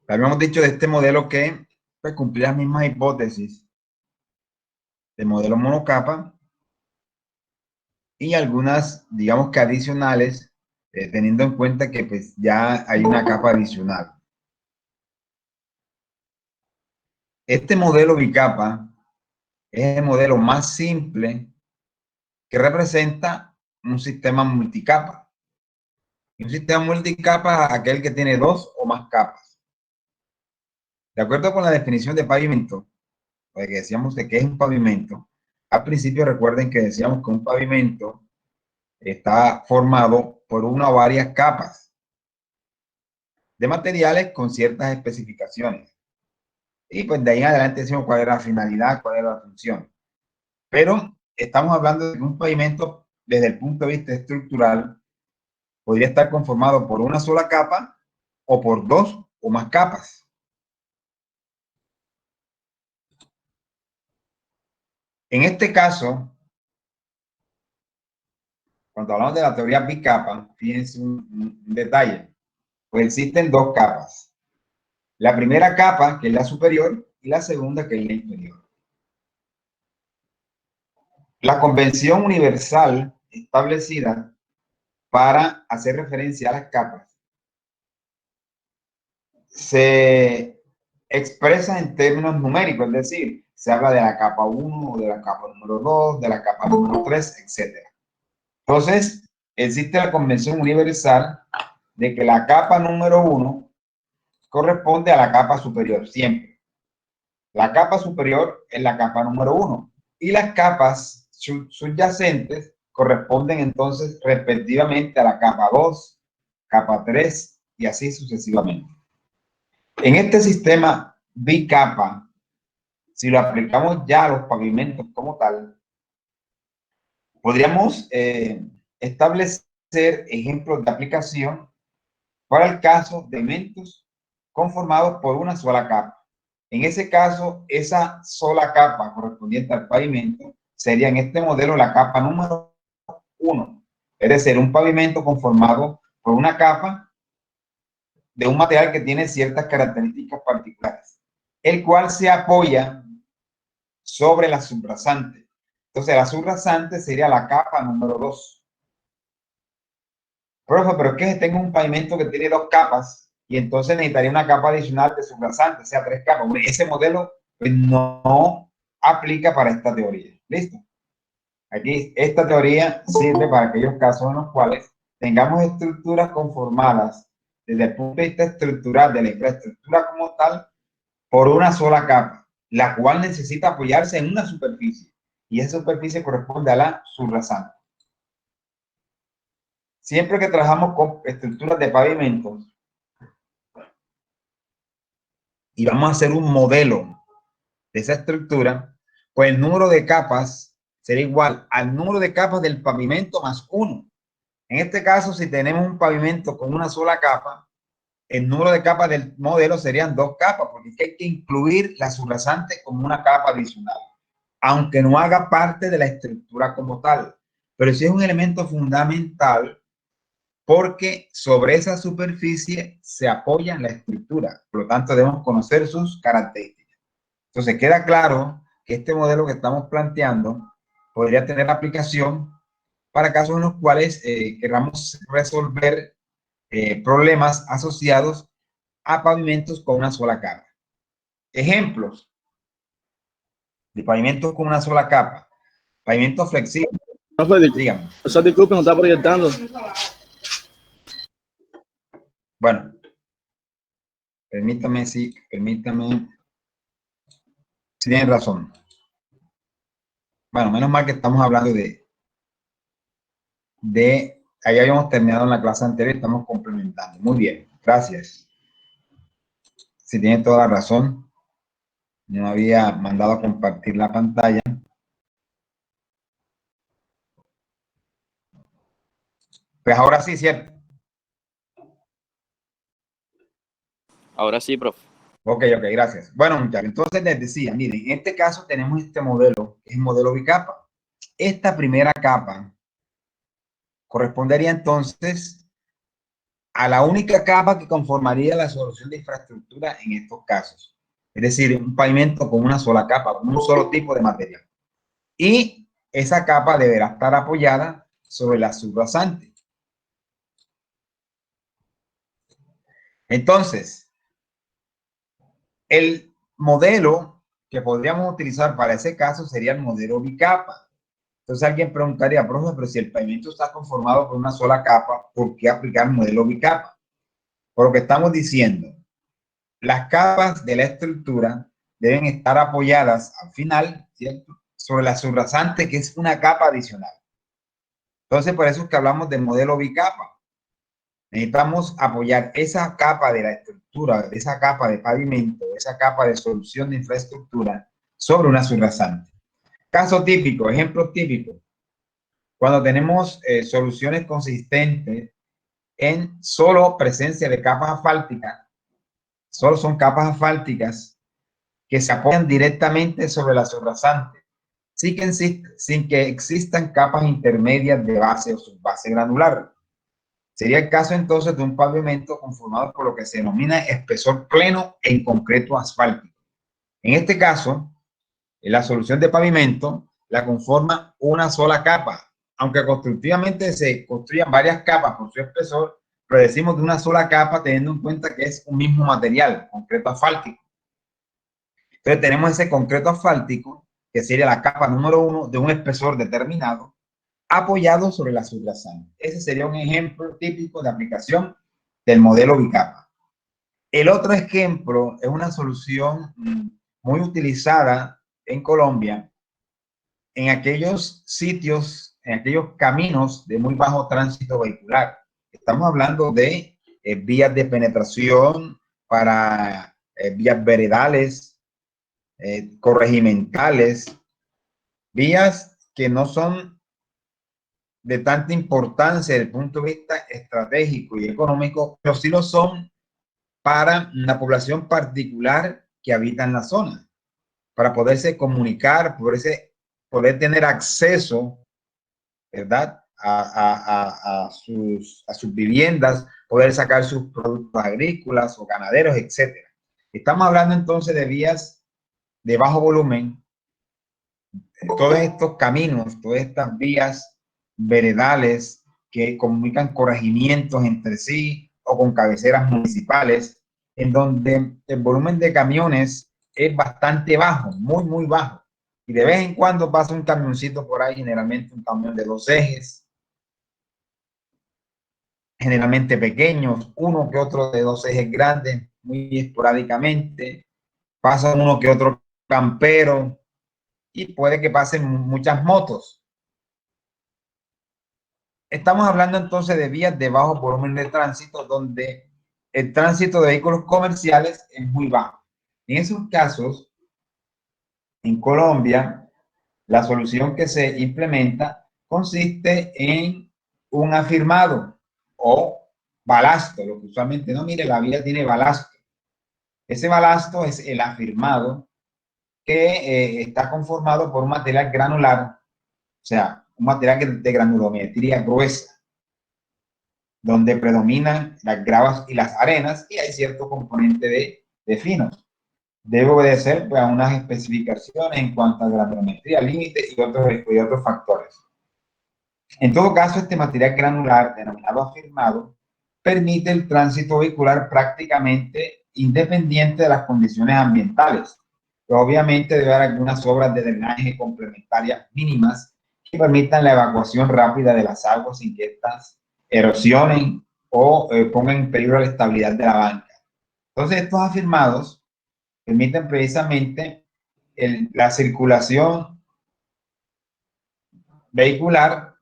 Habíamos dicho de este modelo que pues, cumplía las mismas hipótesis del modelo monocapa y algunas, digamos que adicionales, teniendo en cuenta que pues ya hay una capa adicional. Este modelo bicapa es el modelo más simple que representa un sistema multicapa. Un sistema multicapa es aquel que tiene dos o más capas. De acuerdo con la definición de pavimento, que decíamos de qué es un pavimento, al principio recuerden que decíamos que un pavimento está formado por una o varias capas de materiales con ciertas especificaciones. Y pues de ahí en adelante decimos cuál era la finalidad, cuál era la función. Pero estamos hablando de que un pavimento, desde el punto de vista estructural, podría estar conformado por una sola capa o por dos o más capas. En este caso, cuando hablamos de la teoría bicapa, fíjense un detalle, pues existen dos capas. La primera capa, que es la superior, y la segunda, que es la inferior. La convención universal establecida para hacer referencia a las capas se expresa en términos numéricos, es decir, se habla de la capa 1, de la capa número 2, de la capa número 3, etc. Entonces, existe la convención universal de que la capa número 1 corresponde a la capa superior, siempre. La capa superior es la capa número 1 y las capas subyacentes corresponden entonces respectivamente a la capa 2, capa 3 y así sucesivamente. En este sistema bicapa, si lo aplicamos ya a los pavimentos como tal, podríamos establecer ejemplos de aplicación para el caso de elementos conformados por una sola capa. En ese caso, esa sola capa correspondiente al pavimento sería en este modelo la capa número 1, es decir, un pavimento conformado por una capa de un material que tiene ciertas características particulares, el cual se apoya sobre la subrasante. Entonces, la subrasante sería la capa número 2. Profe, pero es que tengo un pavimento que tiene dos capas y entonces necesitaría una capa adicional de subrasante, o sea, tres capas. Ese modelo pues, no aplica para esta teoría. ¿Listo? Aquí, esta teoría sirve para aquellos casos en los cuales tengamos estructuras conformadas desde el punto de vista estructural de la infraestructura como tal por una sola capa, la cual necesita apoyarse en una superficie y esa superficie corresponde a la subrasante. Siempre que trabajamos con estructuras de pavimentos y vamos a hacer un modelo de esa estructura, pues el número de capas será igual al número de capas del pavimento más 1. En este caso, si tenemos un pavimento con una sola capa, el número de capas del modelo serían 2 capas, porque hay que incluir la subrasante como una capa adicional, aunque no haga parte de la estructura como tal. Pero sí es un elemento fundamental porque sobre esa superficie se apoya la estructura. Por lo tanto, debemos conocer sus características. Entonces, queda claro que este modelo que estamos planteando podría tener aplicación para casos en los cuales queramos resolver problemas asociados a pavimentos con una sola capa. Ejemplos de pavimentos con una sola capa. Pavimento flexible. Dígame. O sea, disculpe, no está proyectando. Bueno, permítame, sí, permítame. Sí, tienen razón. Bueno, menos mal que estamos hablando ahí habíamos terminado en la clase anterior, estamos complementando. Muy bien, gracias. Si tiene toda la razón, no había mandado a compartir la pantalla. Pues ahora sí, ¿cierto? Ahora sí, profe. Ok, gracias. Bueno, muchachos, entonces les decía, miren, en este caso tenemos este modelo, que es el modelo bicapa. Esta primera capa correspondería entonces a la única capa que conformaría la solución de infraestructura en estos casos. Es decir, un pavimento con una sola capa, con un solo tipo de material. Y esa capa deberá estar apoyada sobre la subrasante. Entonces, el modelo que podríamos utilizar para ese caso sería el modelo bicapa. Entonces alguien preguntaría, profe, pero si el pavimento está conformado por una sola capa, ¿por qué aplicar el modelo bicapa? Por lo que estamos diciendo, las capas de la estructura deben estar apoyadas al final, ¿cierto?, sobre la subrasante, que es una capa adicional. Entonces, por eso es que hablamos del modelo bicapa. Necesitamos apoyar esa capa de la estructura, esa capa de pavimento, esa capa de solución de infraestructura sobre una subrasante. Caso típico, ejemplo típico, cuando tenemos soluciones consistentes en solo presencia de capas asfálticas, solo son capas asfálticas que se apoyan directamente sobre la subrasante, sin que existan capas intermedias de base o subbase granular. Sería el caso entonces de un pavimento conformado por lo que se denomina espesor pleno en concreto asfáltico. En este caso, la solución de pavimento la conforma una sola capa, aunque constructivamente se construyan varias capas por su espesor, pero decimos de una sola capa teniendo en cuenta que es un mismo material, concreto asfáltico. Entonces tenemos ese concreto asfáltico, que sería la capa número 1 de un espesor determinado, apoyado sobre la subrasante. Ese sería un ejemplo típico de aplicación del modelo bicapa. El otro ejemplo es una solución muy utilizada en Colombia en aquellos sitios, en aquellos caminos de muy bajo tránsito vehicular. Estamos hablando de vías de penetración para vías veredales, corregimentales, vías que no son de tanta importancia desde el punto de vista estratégico y económico, pero sí lo son para la población particular que habita en la zona, para poderse comunicar, poder tener acceso, ¿verdad?, a sus viviendas, poder sacar sus productos agrícolas o ganaderos, etcétera. Estamos hablando entonces de vías de bajo volumen. Todos estos caminos, todas estas vías veredales que comunican corregimientos entre sí o con cabeceras municipales, en donde el volumen de camiones es bastante bajo, muy, muy bajo. Y de vez en cuando pasa un camioncito por ahí, generalmente un camión de 2 ejes, generalmente pequeños, uno que otro de 2 ejes grandes, muy esporádicamente. Pasa uno que otro campero y puede que pasen muchas motos. Estamos hablando entonces de vías de bajo volumen de tránsito donde el tránsito de vehículos comerciales es muy bajo. En esos casos, en Colombia, la solución que se implementa consiste en un afirmado o balasto, lo que usualmente no, mire, la vía tiene balasto. Ese balasto es el afirmado que está conformado por un material granular, o sea, un material de granulometría gruesa, donde predominan las gravas y las arenas y hay cierto componente de finos. Debe obedecer pues, a unas especificaciones en cuanto a granulometría, límites y otros factores. En todo caso, este material granular, denominado afirmado, permite el tránsito vehicular prácticamente independiente de las condiciones ambientales. Pero obviamente debe haber algunas obras de drenaje complementarias mínimas que permitan la evacuación rápida de las aguas sin que estas erosionen o pongan en peligro la estabilidad de la banca. Entonces, estos afirmados permiten precisamente la circulación vehicular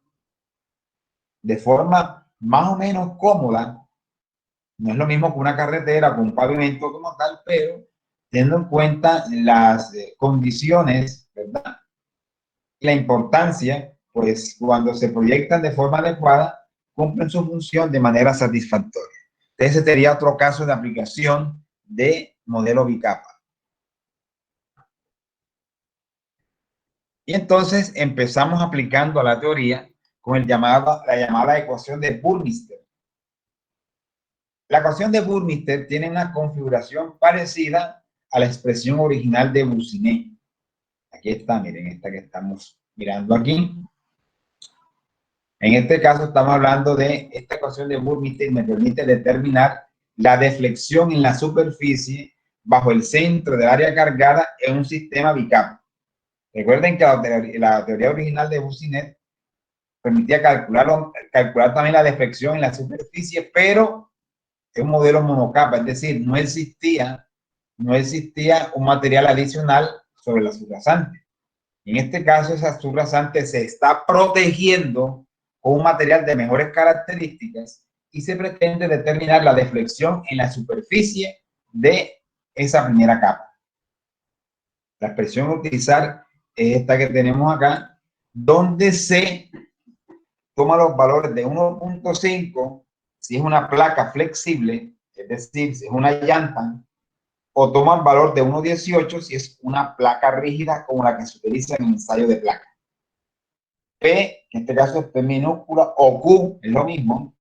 de forma más o menos cómoda. No es lo mismo que una carretera con un pavimento como tal, pero teniendo en cuenta las condiciones, ¿verdad?, la importancia, pues cuando se proyectan de forma adecuada, cumplen su función de manera satisfactoria. Ese sería otro caso de aplicación de modelo bicapa. Y entonces empezamos aplicando a la teoría con la llamada ecuación de Burmeister. La ecuación de Burmeister tiene una configuración parecida a la expresión original de Boussinet. Aquí está, miren, esta que estamos mirando aquí. En este caso estamos hablando de esta ecuación de Burmeister, me permite determinar la deflexión en la superficie bajo el centro del área cargada en un sistema bicapa. Recuerden que la teoría original de Boussinet permitía calcular también la deflexión en la superficie, pero es un modelo monocapa, es decir, no existía un material adicional sobre la subrasante. En este caso, esa subrasante se está protegiendo con un material de mejores características y se pretende determinar la deflexión en la superficie de esa primera capa. La expresión a utilizar es esta que tenemos acá, donde se toma los valores de 1.5 si es una placa flexible, es decir, si es una llanta, o toma el valor de 1.18 si es una placa rígida como la que se utiliza en el ensayo de placa. P, en este caso es P minúscula, o Q, es lo mismo,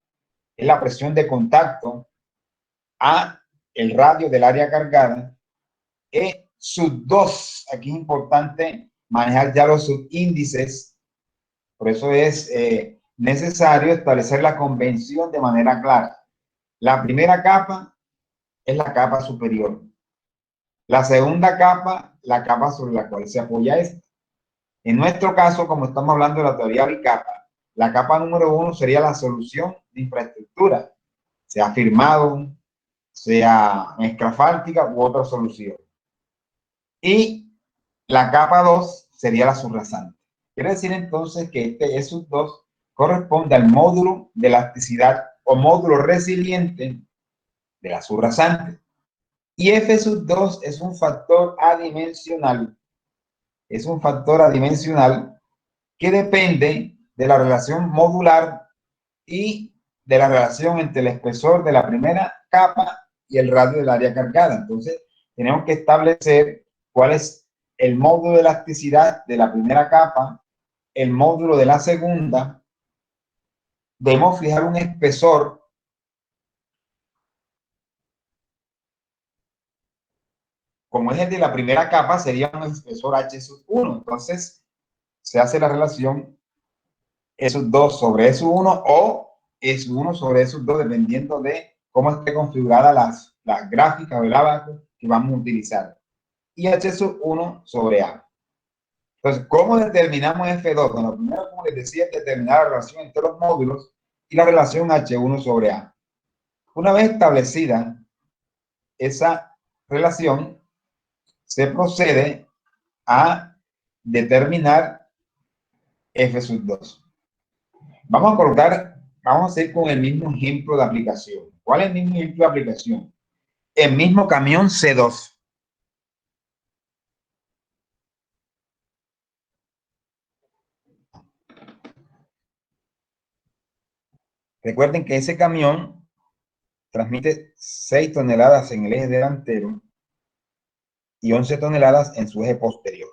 es la presión de contacto, A, el radio del área cargada, E sub 2, aquí es importante manejar ya los subíndices, por eso es necesario establecer la convención de manera clara. La primera capa es la capa superior. La segunda capa, la capa sobre la cual se apoya esta. En nuestro caso, como estamos hablando de la teoría bicapa, la capa número 1 sería la solución de infraestructura, sea firmado, sea escrafáltica u otra solución. Y la capa 2 sería la subrasante. Quiere decir entonces que este E2 corresponde al módulo de elasticidad o módulo resiliente de la subrasante. Y F2 es un factor adimensional. Es un factor adimensional que depende de la relación modular y de la relación entre el espesor de la primera capa y el radio del área cargada. Entonces, tenemos que establecer cuál es el módulo de elasticidad de la primera capa, el módulo de la segunda. Debemos fijar un espesor como es el de la primera capa, sería un espesor H1. Entonces, se hace la relación E2 sobre E1 o E1 sobre E2, dependiendo de cómo esté configurada las gráficas o el abaco que vamos a utilizar. Y H1 sobre A. Entonces, ¿cómo determinamos F2? Bueno, primero, como les decía, determinar la relación entre los módulos y la relación H1 sobre A. Una vez establecida esa relación, se procede a determinar F2. Vamos a ir con el mismo ejemplo de aplicación. ¿Cuál es el mismo ejemplo de aplicación? El mismo camión C2. Recuerden que ese camión transmite 6 toneladas en el eje delantero y 11 toneladas en su eje posterior.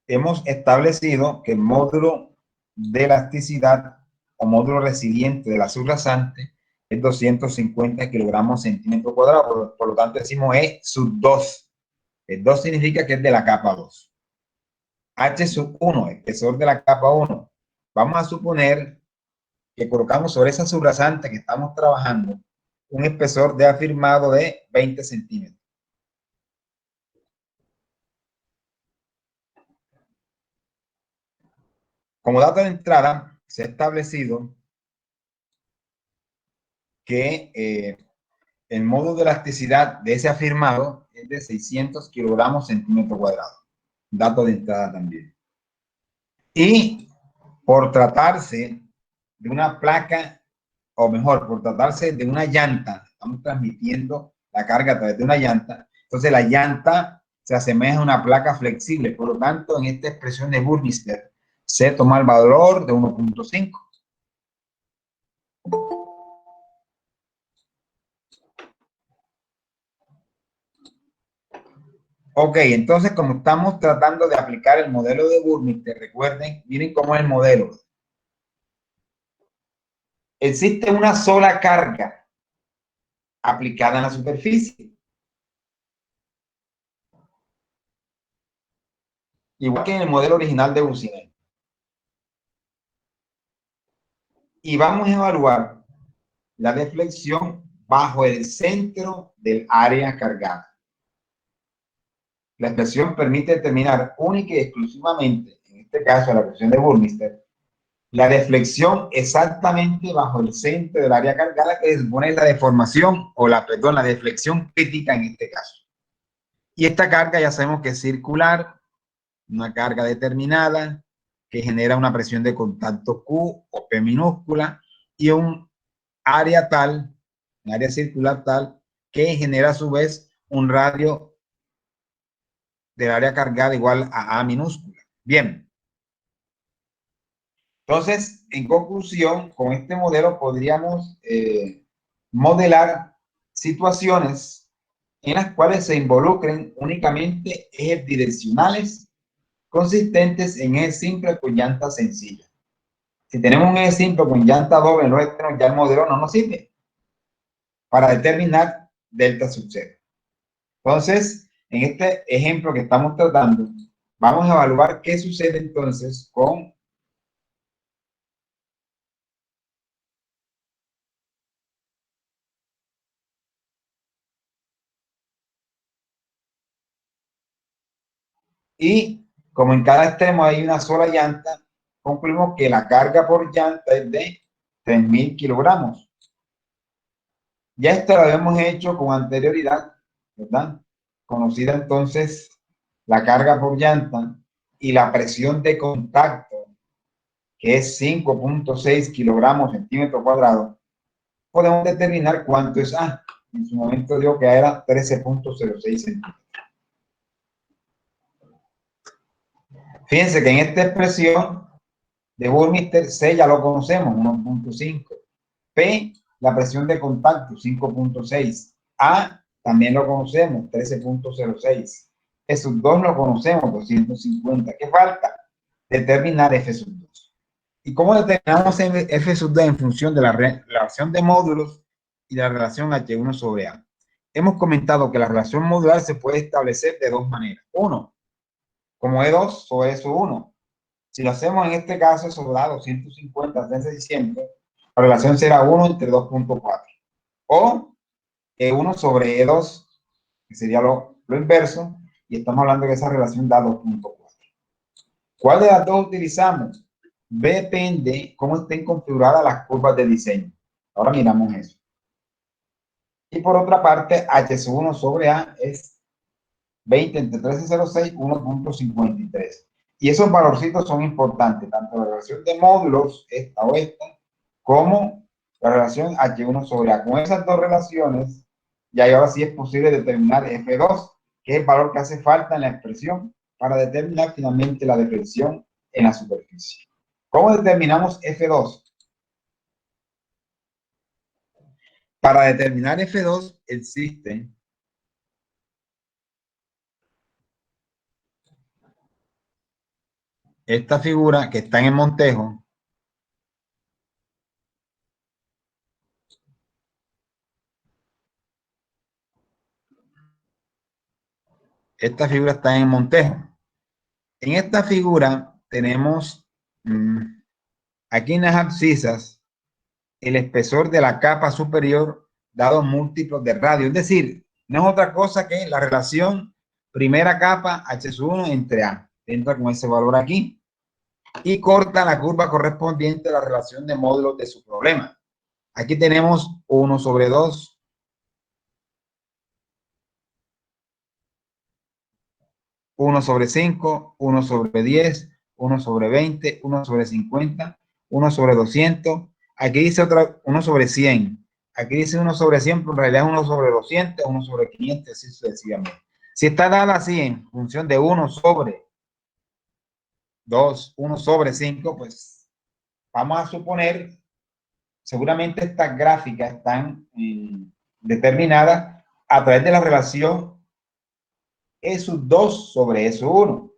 Hemos establecido que el módulo de elasticidad o módulo resiliente de la subrasante es 250 kilogramos centímetro cuadrado, por lo tanto decimos E2. El 2 significa que es de la capa 2. H1, espesor de la capa 1. Vamos a suponer que colocamos sobre esa subrasante que estamos trabajando un espesor de afirmado de 20 centímetros. Como dato de entrada, se ha establecido que el módulo de elasticidad de ese afirmado es de 600 kilogramos centímetro cuadrado. Dato de entrada también. Y por tratarse de una placa, o mejor, por tratarse de una llanta, estamos transmitiendo la carga a través de una llanta, entonces la llanta se asemeja a una placa flexible, por lo tanto, en esta expresión de Burmeister se toma el valor de 1.5. Ok, entonces como estamos tratando de aplicar el modelo de Burmeister, recuerden, miren cómo es el modelo. existe una sola carga aplicada en la superficie. Igual que en el modelo original de Bucinel. Y vamos a evaluar la deflexión bajo el centro del área cargada. La expresión permite determinar única y exclusivamente, en este caso la ecuación de Burmeister, la deflexión exactamente bajo el centro del área cargada, que supone la deformación o la deflexión crítica en este caso. Y esta carga ya sabemos que es circular, una carga determinada que genera una presión de contacto Q o P minúscula y un área tal, un área circular tal, que genera a su vez un radio del área cargada igual a A minúscula. Bien. Entonces, en conclusión, con este modelo podríamos modelar situaciones en las cuales se involucren únicamente ejes direccionales consistentes en eje simple con llanta sencilla. Si tenemos un eje simple con llanta doble en los extremos, ya el modelo no nos sirve para determinar delta sub 0. Entonces, en este ejemplo que estamos tratando, vamos a evaluar qué sucede entonces con y como en cada extremo hay una sola llanta, concluimos que la carga por llanta es de 3.000 kilogramos. Ya esto lo habíamos hecho con anterioridad, ¿verdad? Conocida entonces la carga por llanta y la presión de contacto, que es 5.6 kilogramos centímetro cuadrado, podemos determinar cuánto es A. En su momento digo que era 13.06 centímetros. Fíjense que en esta expresión de Burmeister, C ya lo conocemos, 1.5. P, la presión de contacto, 5.6. A, también lo conocemos, 13.06. F sub 2 lo conocemos, 250. ¿Qué falta? Determinar F sub 2. ¿Y cómo determinamos F sub 2 en función de la relación de módulos y la relación H1 sobre A? Hemos comentado que la relación modular se puede establecer de dos maneras. Uno, como E2 sobre E sub 1. Si lo hacemos en este caso, sobre A 250, 600, la relación será 1 entre 2.4. O E1 sobre E2, que sería lo inverso, y estamos hablando que esa relación da 2.4. ¿Cuál de las dos utilizamos? Depende cómo estén configuradas las curvas de diseño. Ahora miramos eso. Y por otra parte, H1 sobre A es 20 entre 13.06, 1.53. Y esos valorcitos son importantes, tanto la relación de módulos, esta o esta, como la relación H1 sobre A. Con esas dos relaciones, ya ahora sí es posible determinar F2, que es el valor que hace falta en la expresión para determinar finalmente la deflexión en la superficie. ¿Cómo determinamos F2? Para determinar F2 existe esta figura que está en el Montejo. Esta figura está en Montejo. En esta figura tenemos aquí en las abscisas el espesor de la capa superior dado múltiplos de radio. Es decir, no es otra cosa que la relación primera capa H1 entre A. Entra con ese valor aquí y corta la curva correspondiente a la relación de módulos de su problema. Aquí tenemos 1 sobre 2. 1 sobre 5, 1 sobre 10, 1 sobre 20, 1 sobre 50, 1 sobre 200. Aquí dice otra 1 sobre 100. Aquí dice 1 sobre 100, pero en realidad es 1 sobre 200, 1 sobre 500, así sucesivamente. Si está dada así en función de 1 sobre 2, 1 sobre 5, pues vamos a suponer, seguramente estas gráficas están determinadas a través de la relación E sub 2 sobre E sub 1.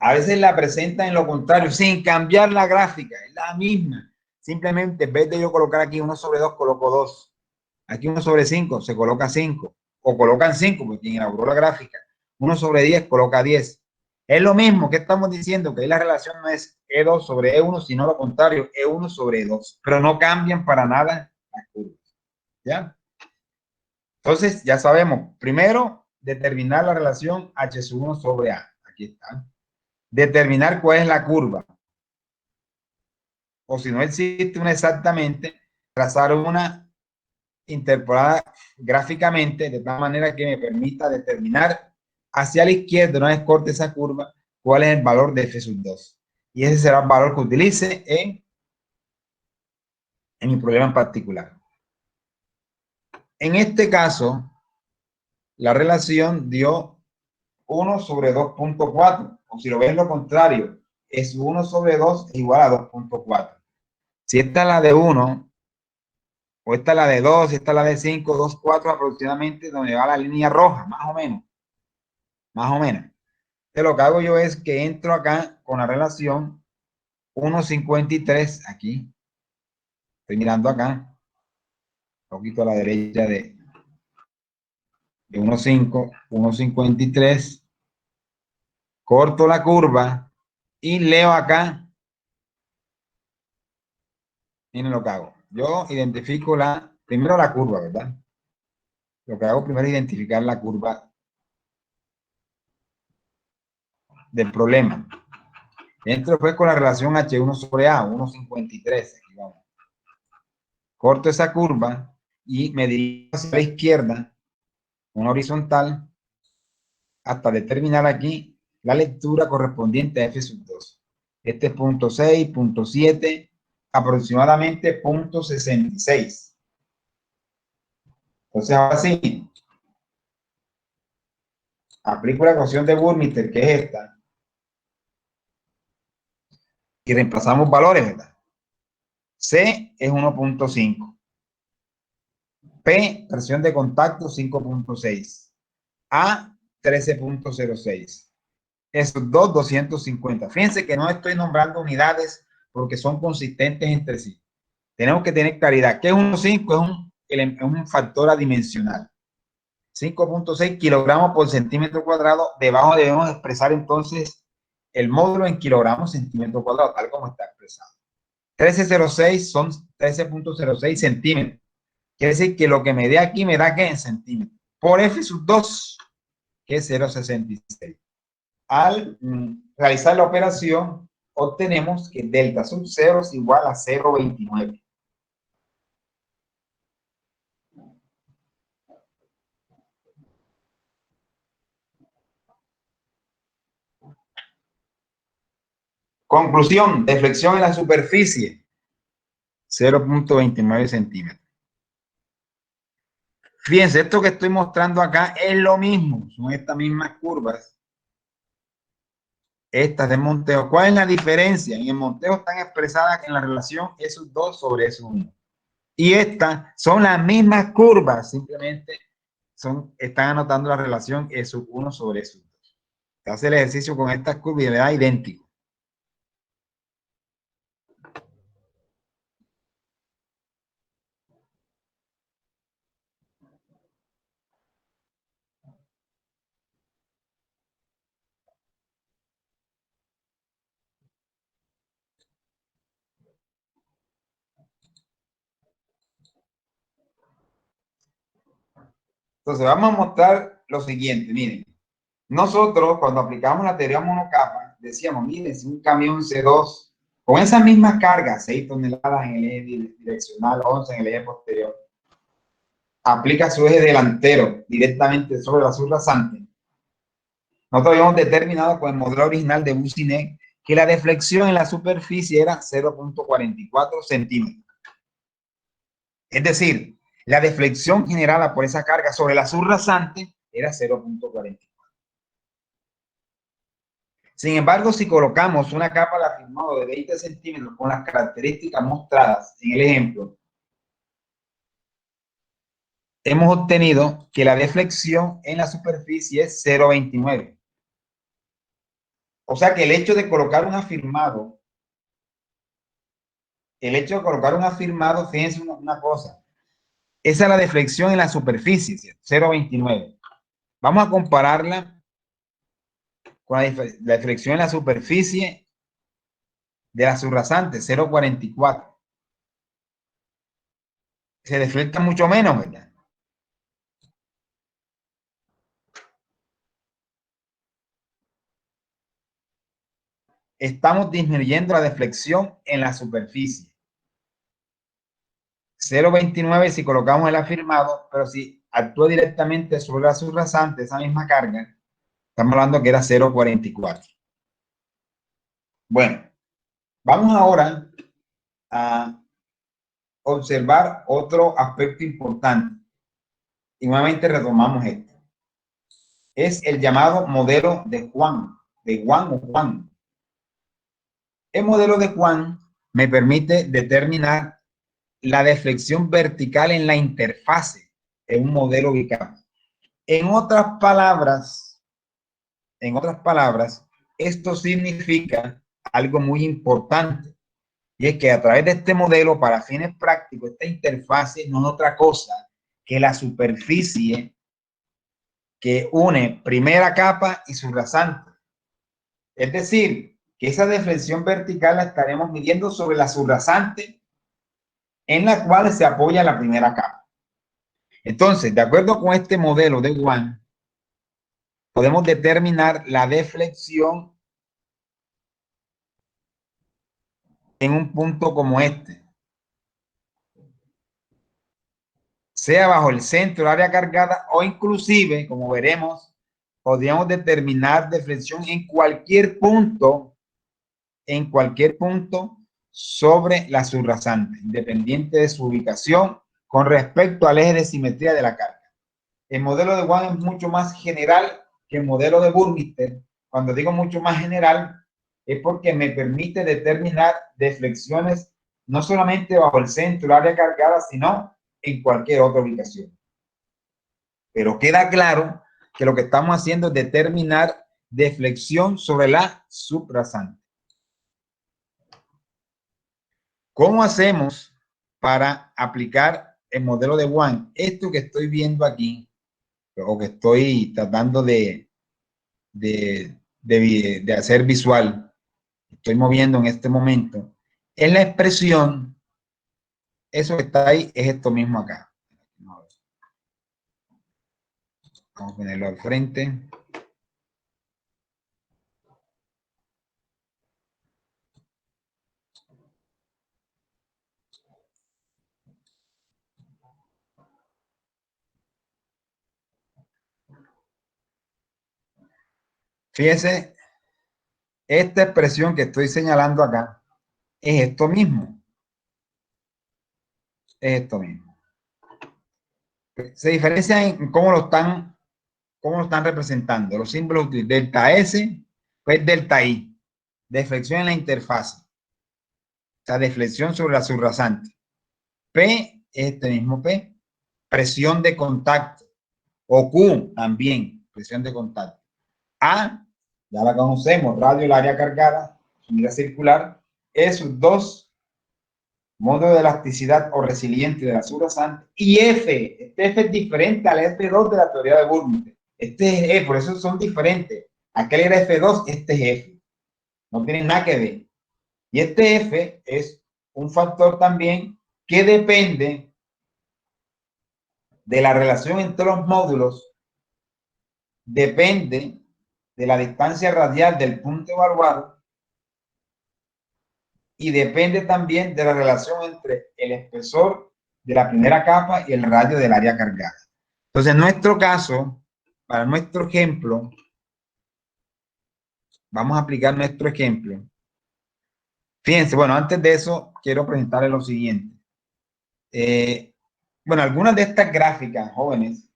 A veces la presentan en lo contrario, sin cambiar la gráfica, es la misma. Simplemente en vez de yo colocar aquí 1 sobre 2, coloco 2. Aquí 1 sobre 5, se coloca 5. O colocan 5, porque quien elaboró la gráfica. 1 sobre 10, coloca 10. Es lo mismo que estamos diciendo, que ahí la relación no es E2 sobre E1, sino lo contrario, E1 sobre E2. Pero no cambian para nada las curvas. ¿Ya? Entonces, ya sabemos, primero, determinar la relación H1 sobre A. Aquí está. Determinar cuál es la curva. O si no existe una exactamente, trazar una interpolada gráficamente de tal manera que me permita determinar hacia la izquierda, una vez corte esa curva, cuál es el valor de F sub 2. Y ese será el valor que utilice en mi problema en particular. En este caso, la relación dio 1 sobre 2.4, o si lo ves lo contrario, es 1 sobre 2 igual a 2.4. Si esta es la de 1, o esta es la de 2, esta es la de 5, 2, 4 aproximadamente, donde va la línea roja, más o menos. Más o menos. Entonces, lo que hago yo es que entro acá con la relación 1.53, aquí. Estoy mirando acá, un poquito a la derecha de 1.5, 1.53. Corto la curva y leo acá. Miren lo que hago. Yo identifico primero la curva, ¿verdad? Lo que hago primero es identificar la curva del problema. Entro pues con la relación H1 sobre A, 1.53. Aquí vamos. Corto esa curva y me dirijo hacia la izquierda, una horizontal, hasta determinar aquí la lectura correspondiente a F sub 2. Este es punto 6, punto 7, aproximadamente punto 66. Entonces ahora sí, aplico la ecuación de Burmeister, que es esta, y reemplazamos valores, ¿verdad? C es 1.5. P, presión de contacto 5.6. A, 13.06. Esos dos, 250. Fíjense que no estoy nombrando unidades porque son consistentes entre sí. Tenemos que tener claridad. ¿Qué es 1.5? Es un factor adimensional. 5.6 kilogramos por centímetro cuadrado. Debajo debemos expresar entonces el módulo en kilogramos centímetro cuadrado, tal como está expresado. 13.06 son 13.06 centímetros. Quiere decir que lo que me dé aquí me da que en centímetros. Por F sub 2, que es 0.66. Al realizar la operación, obtenemos que delta sub 0 es igual a 0.29. Conclusión, deflexión en la superficie, 0.29 centímetros. Fíjense, esto que estoy mostrando acá es lo mismo, son estas mismas curvas, estas de Montejo. ¿Cuál es la diferencia? En el Montejo están expresadas en la relación S2 sobre S1. Y estas son las mismas curvas, simplemente están anotando la relación S1 sobre S2. Se hace el ejercicio con estas curvas y le da idéntico. Entonces vamos a mostrar lo siguiente, miren. Nosotros cuando aplicamos la teoría monocapa, decíamos, miren, si un camión C2 con esas mismas cargas, 6 toneladas en el eje direccional, 11 en el eje posterior, aplica su eje delantero directamente sobre la subrasante. Nosotros habíamos determinado con el modelo original de Bussinet que la deflexión en la superficie era 0.44 centímetros. Es decir, la deflexión generada por esa carga sobre la subrasante era 0.44. Sin embargo, si colocamos una capa de afirmado de 20 centímetros con las características mostradas en el ejemplo, hemos obtenido que la deflexión en la superficie es 0.29. O sea que el hecho de colocar un afirmado el hecho de colocar un afirmado, fíjense una cosa, esa es la deflexión en la superficie, 0,29. Vamos a compararla con la deflexión en la superficie de la subrasante, 0,44. Se deflecta mucho menos, ¿verdad? Estamos disminuyendo la deflexión en la superficie. 0,29 si colocamos el afirmado, pero si actúa directamente sobre la subrasante, esa misma carga, estamos hablando que era 0,44. Bueno, vamos ahora a observar otro aspecto importante. Y nuevamente retomamos esto. Es el llamado modelo de Juan, o Juan. El modelo de Juan me permite determinar la deflexión vertical en la interfase en un modelo ubicado. En otras palabras, esto significa algo muy importante, y es que a través de este modelo, para fines prácticos, esta interfase no es otra cosa que la superficie que une primera capa y subrasante. Es decir, que esa deflexión vertical la estaremos midiendo sobre la subrasante en la cual se apoya la primera capa. Entonces, de acuerdo con este modelo de Juan, podemos determinar la deflexión en un punto como este, sea bajo el centro del área cargada, o inclusive, como veremos, podríamos determinar deflexión en cualquier punto sobre la subrasante, independiente de su ubicación con respecto al eje de simetría de la carga. El modelo de Juan es mucho más general que el modelo de Burmeister. Cuando digo mucho más general, es porque me permite determinar deflexiones no solamente bajo el centro, el área cargada, sino en cualquier otra ubicación. Pero queda claro que lo que estamos haciendo es determinar deflexión sobre la subrasante. ¿Cómo hacemos para aplicar el modelo de Juan? Esto que estoy viendo aquí, o que estoy tratando de hacer visual, estoy moviendo en este momento, es la expresión, eso que está ahí es esto mismo acá. Vamos a ponerlo al frente. Fíjese, esta expresión que estoy señalando acá es esto mismo. Es esto mismo. Se diferencia en cómo lo están representando. Los símbolos de delta S, pues delta I. Deflexión en la interfase. O sea, deflexión sobre la subrasante. P, este mismo P. Presión de contacto. O Q también, presión de contacto. A, ya la conocemos, radio el área cargada, unidad circular, esos dos modos de elasticidad o resiliente de la subrasante. Y F, este F es diferente al F2 de la teoría de Burmeister. Este es E, por eso son diferentes. Aquel era F2, este es F. No tienen nada que ver. Y este F es un factor también que depende de la relación entre los módulos, depende de la distancia radial del punto evaluado y depende también de la relación entre el espesor de la primera capa y el radio del área cargada. Entonces, en nuestro caso, para nuestro ejemplo, vamos a aplicar nuestro ejemplo. Fíjense, bueno, antes de eso, quiero presentarles lo siguiente. Bueno, algunas de estas gráficas, jóvenes,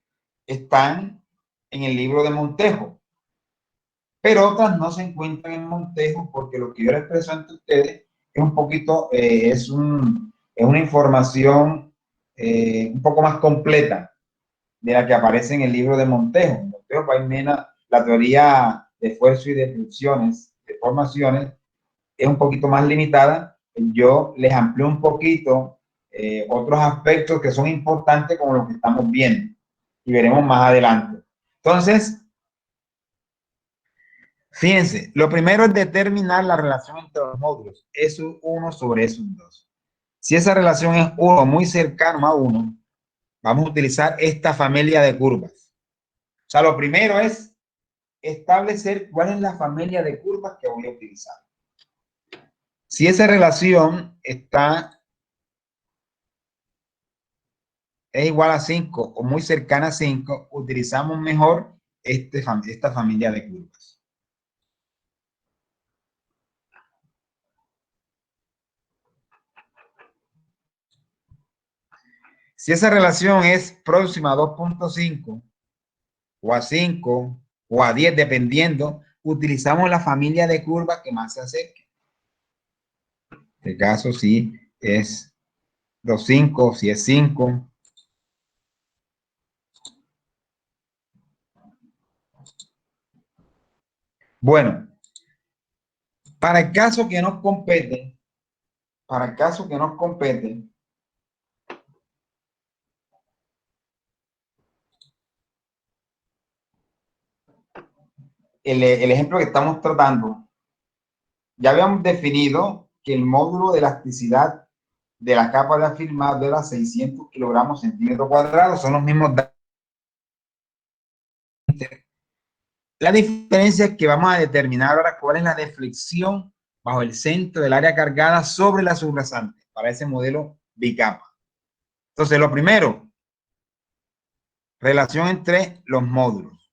están en el libro de Montejo, pero otras no se encuentran en Montejo porque lo que yo les expreso ante ustedes es un poquito, es una información un poco más completa de la que aparece en el libro de Montejo. Montejo Paimena, la teoría de esfuerzo y de fricciones, de formaciones, es un poquito más limitada yo les amplío un poquito otros aspectos que son importantes como los que estamos viendo y veremos más adelante. Entonces, fíjense, lo primero es determinar la relación entre los módulos, S1 sobre S2. Si esa relación es 1 muy cercano a 1, vamos a utilizar esta familia de curvas. O sea, lo primero es establecer cuál es la familia de curvas que voy a utilizar. Si esa relación es igual a 5 o muy cercana a 5, utilizamos mejor esta familia de curvas. Si esa relación es próxima a 2.5 o a 5 o a 10, dependiendo, utilizamos la familia de curvas que más se acerque. En este caso, si es 2.5, si es 5. Bueno, para el caso que nos compete, el ejemplo que estamos tratando, ya habíamos definido que el módulo de elasticidad de la capa de afirmado era 600 kilogramos centímetro cuadrado, son los mismos datos. La diferencia es que vamos a determinar ahora cuál es la deflexión bajo el centro del área cargada sobre la subrasante para ese modelo bicapa. Entonces, lo primero, relación entre los módulos.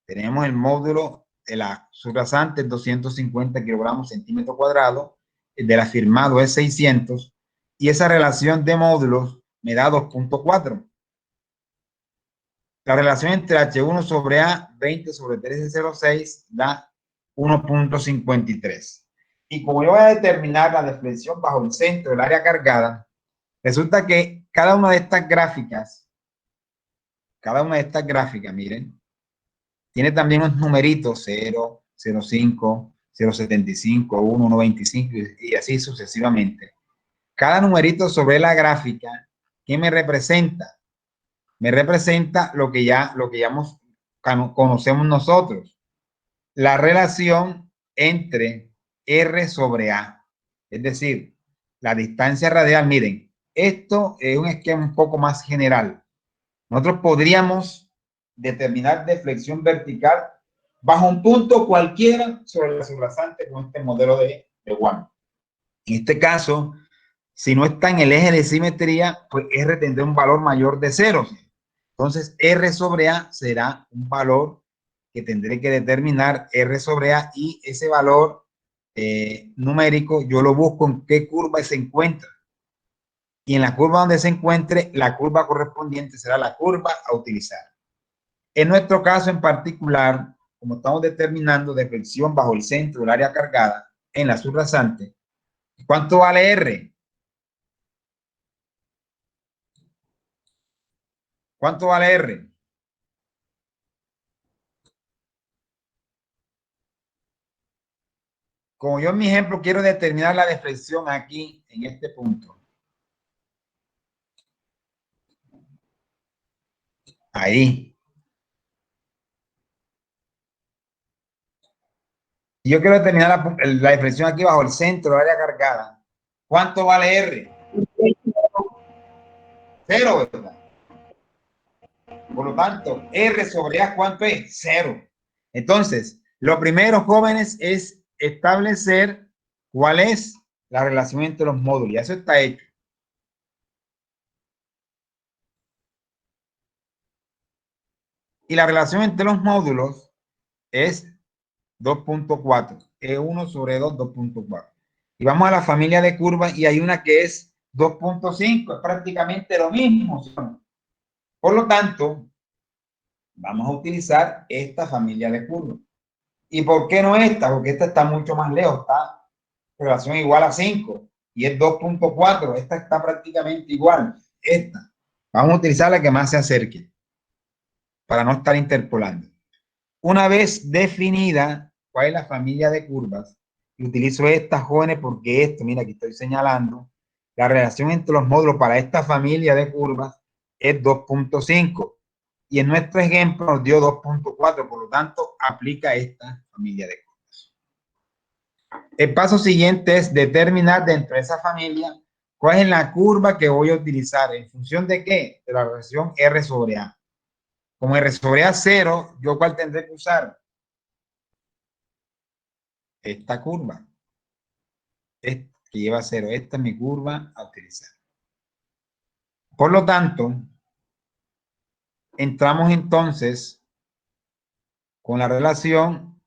Tenemos el módulo de la subrasante 250 kilogramos centímetro cuadrado, el del afirmado es 600 y esa relación de módulos me da 2.4. La relación entre H1 sobre A, 20 sobre 1306, da 1.53. Y como yo voy a determinar la deflexión bajo el centro del área cargada, resulta que cada una de estas gráficas, miren, tiene también unos numeritos, 0, 0.5, 0.75, 1, 1.25 y así sucesivamente. Cada numerito sobre la gráfica, ¿qué me representa? Me representa lo que ya conocemos nosotros, la relación entre R sobre A, es decir, la distancia radial. Miren, esto es un esquema un poco más general. Nosotros podríamos determinar deflexión vertical bajo un punto cualquiera sobre la subrasante con este modelo de One. En este caso, si no está en el eje de simetría, pues R tendrá un valor mayor de 0. Entonces, R sobre A será un valor que tendré que determinar R sobre A y ese valor numérico yo lo busco en qué curva se encuentra. Y en la curva donde se encuentre, la curva correspondiente será la curva a utilizar. En nuestro caso en particular, como estamos determinando deflexión bajo el centro del área cargada en la subrasante, ¿cuánto vale R? ¿Cuánto vale R? Como yo en mi ejemplo quiero determinar la deflexión aquí en este punto. Ahí. Y yo quiero determinar la deflexión aquí bajo el centro del área cargada. ¿Cuánto vale R? 0, ¿verdad? Por lo tanto, R sobre A, ¿cuánto es? 0. Entonces, lo primero, jóvenes, es establecer cuál es la relación entre los módulos. Y eso está hecho. Y la relación entre los módulos es 2.4. E1 sobre 2, 2.4. Y vamos a la familia de curvas y hay una que es 2.5. Es prácticamente lo mismo. Por lo tanto, vamos a utilizar esta familia de curvas. ¿Y por qué no esta? Porque esta está mucho más lejos. Está relación igual a 5 y es 2.4. Esta está prácticamente igual. Esta. Vamos a utilizar la que más se acerque para no estar interpolando. Una vez definida cuál es la familia de curvas, Y utilizo estas jóvenes porque esto, mira, aquí estoy señalando, la relación entre los módulos para esta familia de curvas es 2.5. Y en nuestro ejemplo nos dio 2.4, por lo tanto, aplica esta familia de curvas. El paso siguiente es determinar dentro de esa familia cuál es la curva que voy a utilizar. ¿En función de qué? De la relación R sobre A. Como R sobre A 0, ¿yo cuál tendré que usar? Esta curva. Que lleva 0. Esta es mi curva a utilizar. Por lo tanto, entramos entonces con la relación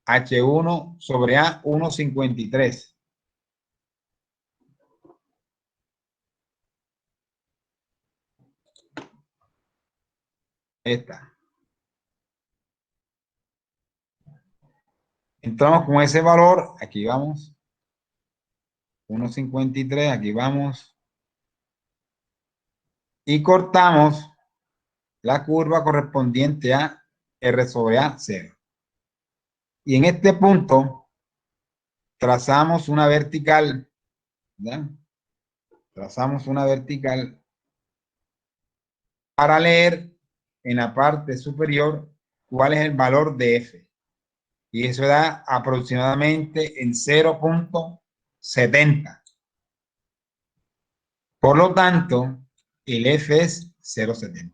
H1 sobre A 1,53. Esta. Entramos con ese valor, aquí vamos, 1,53, aquí vamos, y cortamos la curva correspondiente a R sobre A 0. Y en este punto trazamos una vertical, ¿verdad? Trazamos una vertical para leer en la parte superior cuál es el valor de F. Y eso da aproximadamente en 0.70. Por lo tanto, el F es 0.70.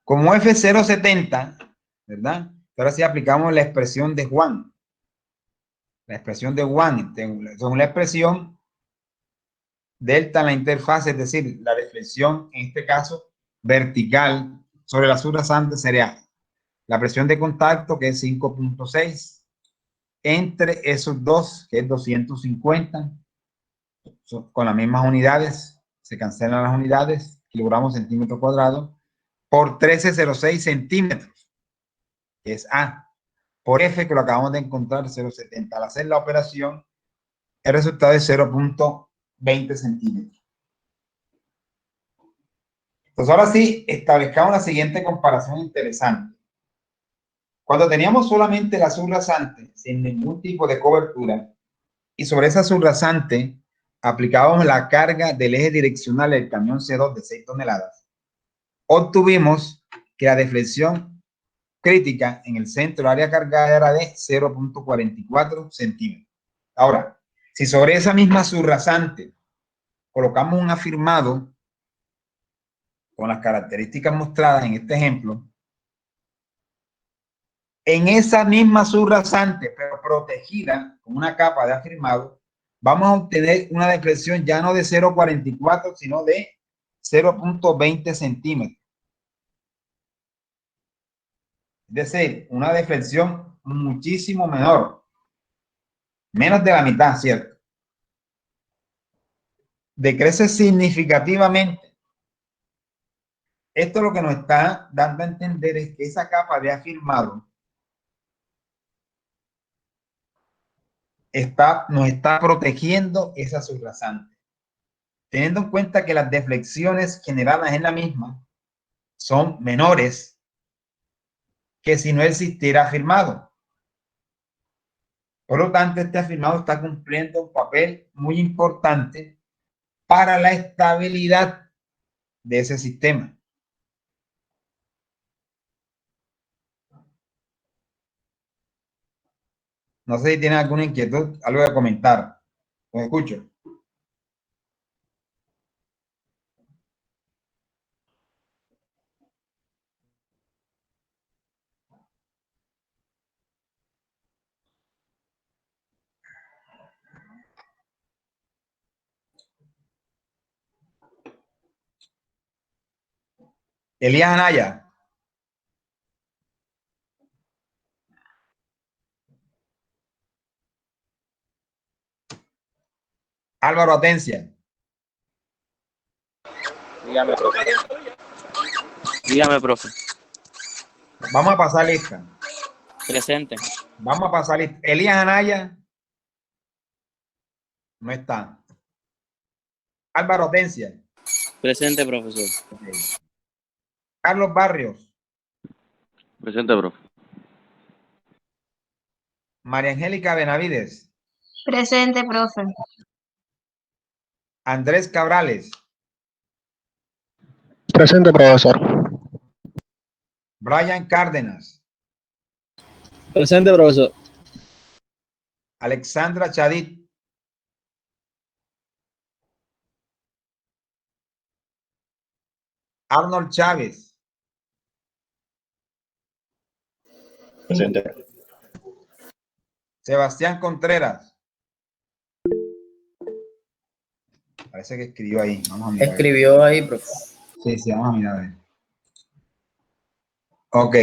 Como F es 0.70, ¿verdad? Ahora sí aplicamos la expresión de Juan. La expresión de Juan, según la expresión delta en la interfaz, es decir, la deflexión, en este caso, vertical sobre la subrasante sería la presión de contacto, que es 5.6, entre esos dos, que es 250, con las mismas unidades, se cancelan las unidades, kilogramos centímetro cuadrado, por 13,06 centímetros, que es A, por F, que lo acabamos de encontrar, 0,70. Al hacer la operación, el resultado es 0.20 centímetros. Entonces, ahora sí, establezcamos la siguiente comparación interesante. Cuando teníamos solamente la subrasante, sin ningún tipo de cobertura, y sobre esa subrasante aplicábamos la carga del eje direccional del camión C2 de 6 toneladas, obtuvimos que la deflexión crítica en el centro del área cargada era de 0.44 centímetros. Ahora, si sobre esa misma subrasante colocamos un afirmado con las características mostradas en este ejemplo, en esa misma subrasante, pero protegida con una capa de afirmado, vamos a obtener una deflexión ya no de 0.44, sino de 0.20 centímetros. Es decir, una deflexión muchísimo menor, menos de la mitad, ¿cierto? Decrece significativamente. Esto lo que nos está dando a entender es que esa capa de afirmado nos está protegiendo esa subrasante, teniendo en cuenta que las deflexiones generadas en la misma son menores que si no existiera afirmado. Por lo tanto, este afirmado está cumpliendo un papel muy importante para la estabilidad de ese sistema. No sé si tienen alguna inquietud, algo de comentar. Los escucho. Elías Anaya. Álvaro Atencia. Dígame, profe. Dígame, profe. Vamos a pasar lista. Presente. Vamos a pasar lista. Elías Anaya. No está. Álvaro Atencia. Presente, profesor. Okay. Carlos Barrios. Presente, profe. María Angélica Benavides. Presente, profe. Andrés Cabrales. Presente, profesor. Brian Cárdenas. Presente, profesor. Alexandra Chadit. Arnold Chávez. Presente. Sebastián Contreras. Parece que escribió ahí. Vamos a mirar. Escribió ahí, profe. Sí, vamos a mirar. Ok.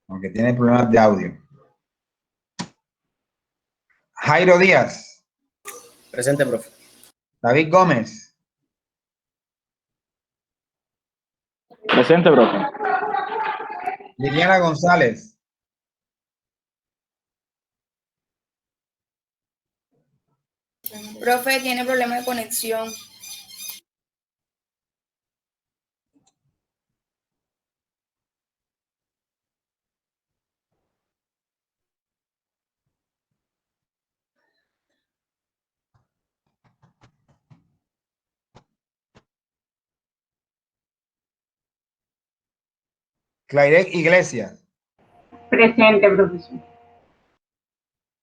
Aunque tiene problemas de audio. Jairo Díaz. Presente, profe. David Gómez. Presente, profe. Liliana González. Profe, tiene problema de conexión. Clairek Iglesias. Presente, profesor.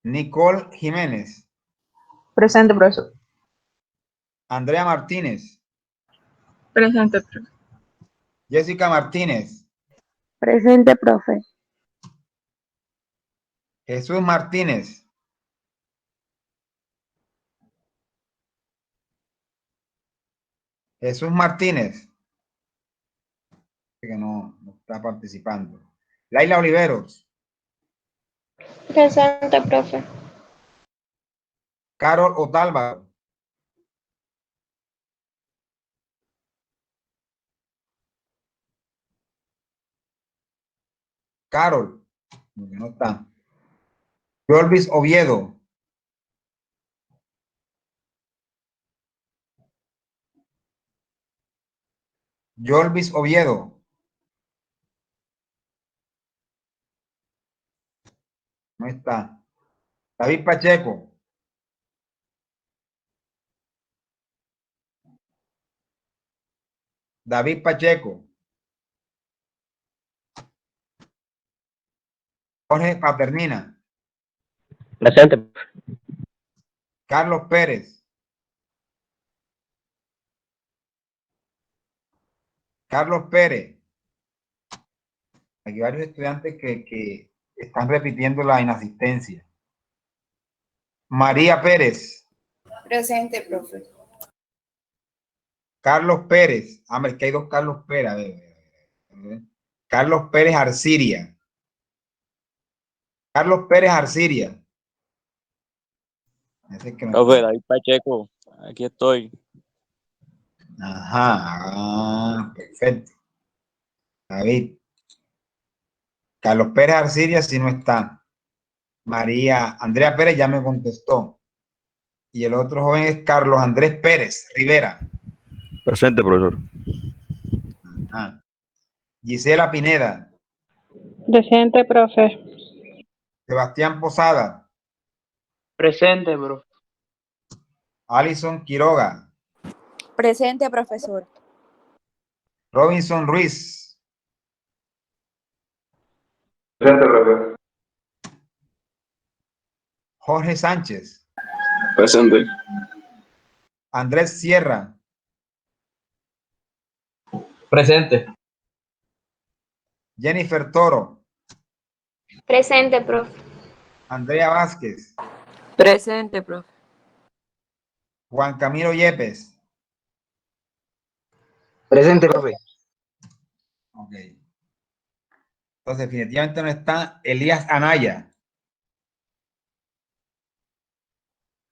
Nicole Jiménez. Presente, profesor. Andrea Martínez. Presente, profe. Jessica Martínez. Presente, profe. Jesús Martínez. Jesús Martínez. Que no está participando. Laila Oliveros. Presente, profe. Carol Otálvaro. Carol. No está. Jorvis Oviedo. Jorvis Oviedo. No está. David Pacheco. David Pacheco. Jorge Paternina. Presente. Carlos Pérez. Carlos Pérez. Aquí hay varios estudiantes que están repitiendo la inasistencia. María Pérez. Presente, profe. Carlos Pérez. Ah, es que hay dos Carlos Pérez. A ver. Carlos Pérez Arciria. Carlos Pérez Arciria. Ese es que no Profe, está. David Pacheco, aquí estoy. Ajá. Perfecto. David. Carlos Pérez Arciria sí no está. Andrea Pérez ya me contestó. Y el otro joven es Carlos Andrés Pérez Rivera. Presente, profesor. Ah. Gisela Pineda. Presente, profe. Sebastián Posada. Presente, profe. Alison Quiroga. Presente, profesor. Robinson Ruiz. Presente, profe. Jorge Sánchez. Presente. Andrés Sierra. Presente. Jennifer Toro. Presente, profe. Andrea Vázquez. Presente, profe. Juan Camilo Yepes. Presente, profe. Ok. Entonces, definitivamente no está Elías Anaya.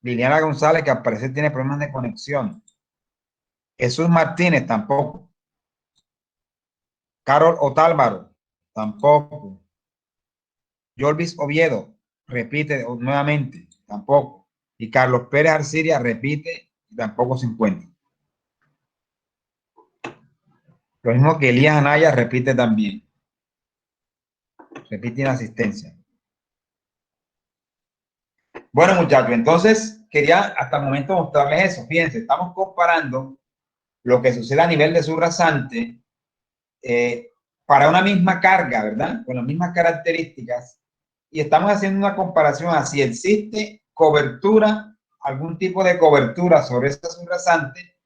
Liliana González, que al parecer tiene problemas de conexión. Jesús Martínez, tampoco. Carol Otálvaro, tampoco. Jorvis Oviedo, repite nuevamente, tampoco. Y Carlos Pérez Arciria repite, y tampoco se encuentra. Lo mismo que Elías Anaya repite también. Repite en asistencia. Bueno, muchachos, entonces quería hasta el momento mostrarles eso. Fíjense, estamos comparando lo que sucede a nivel de subrasante para una misma carga, ¿verdad? Con las mismas características. Y estamos haciendo una comparación a si existe cobertura, algún tipo de cobertura sobre esta subrasante,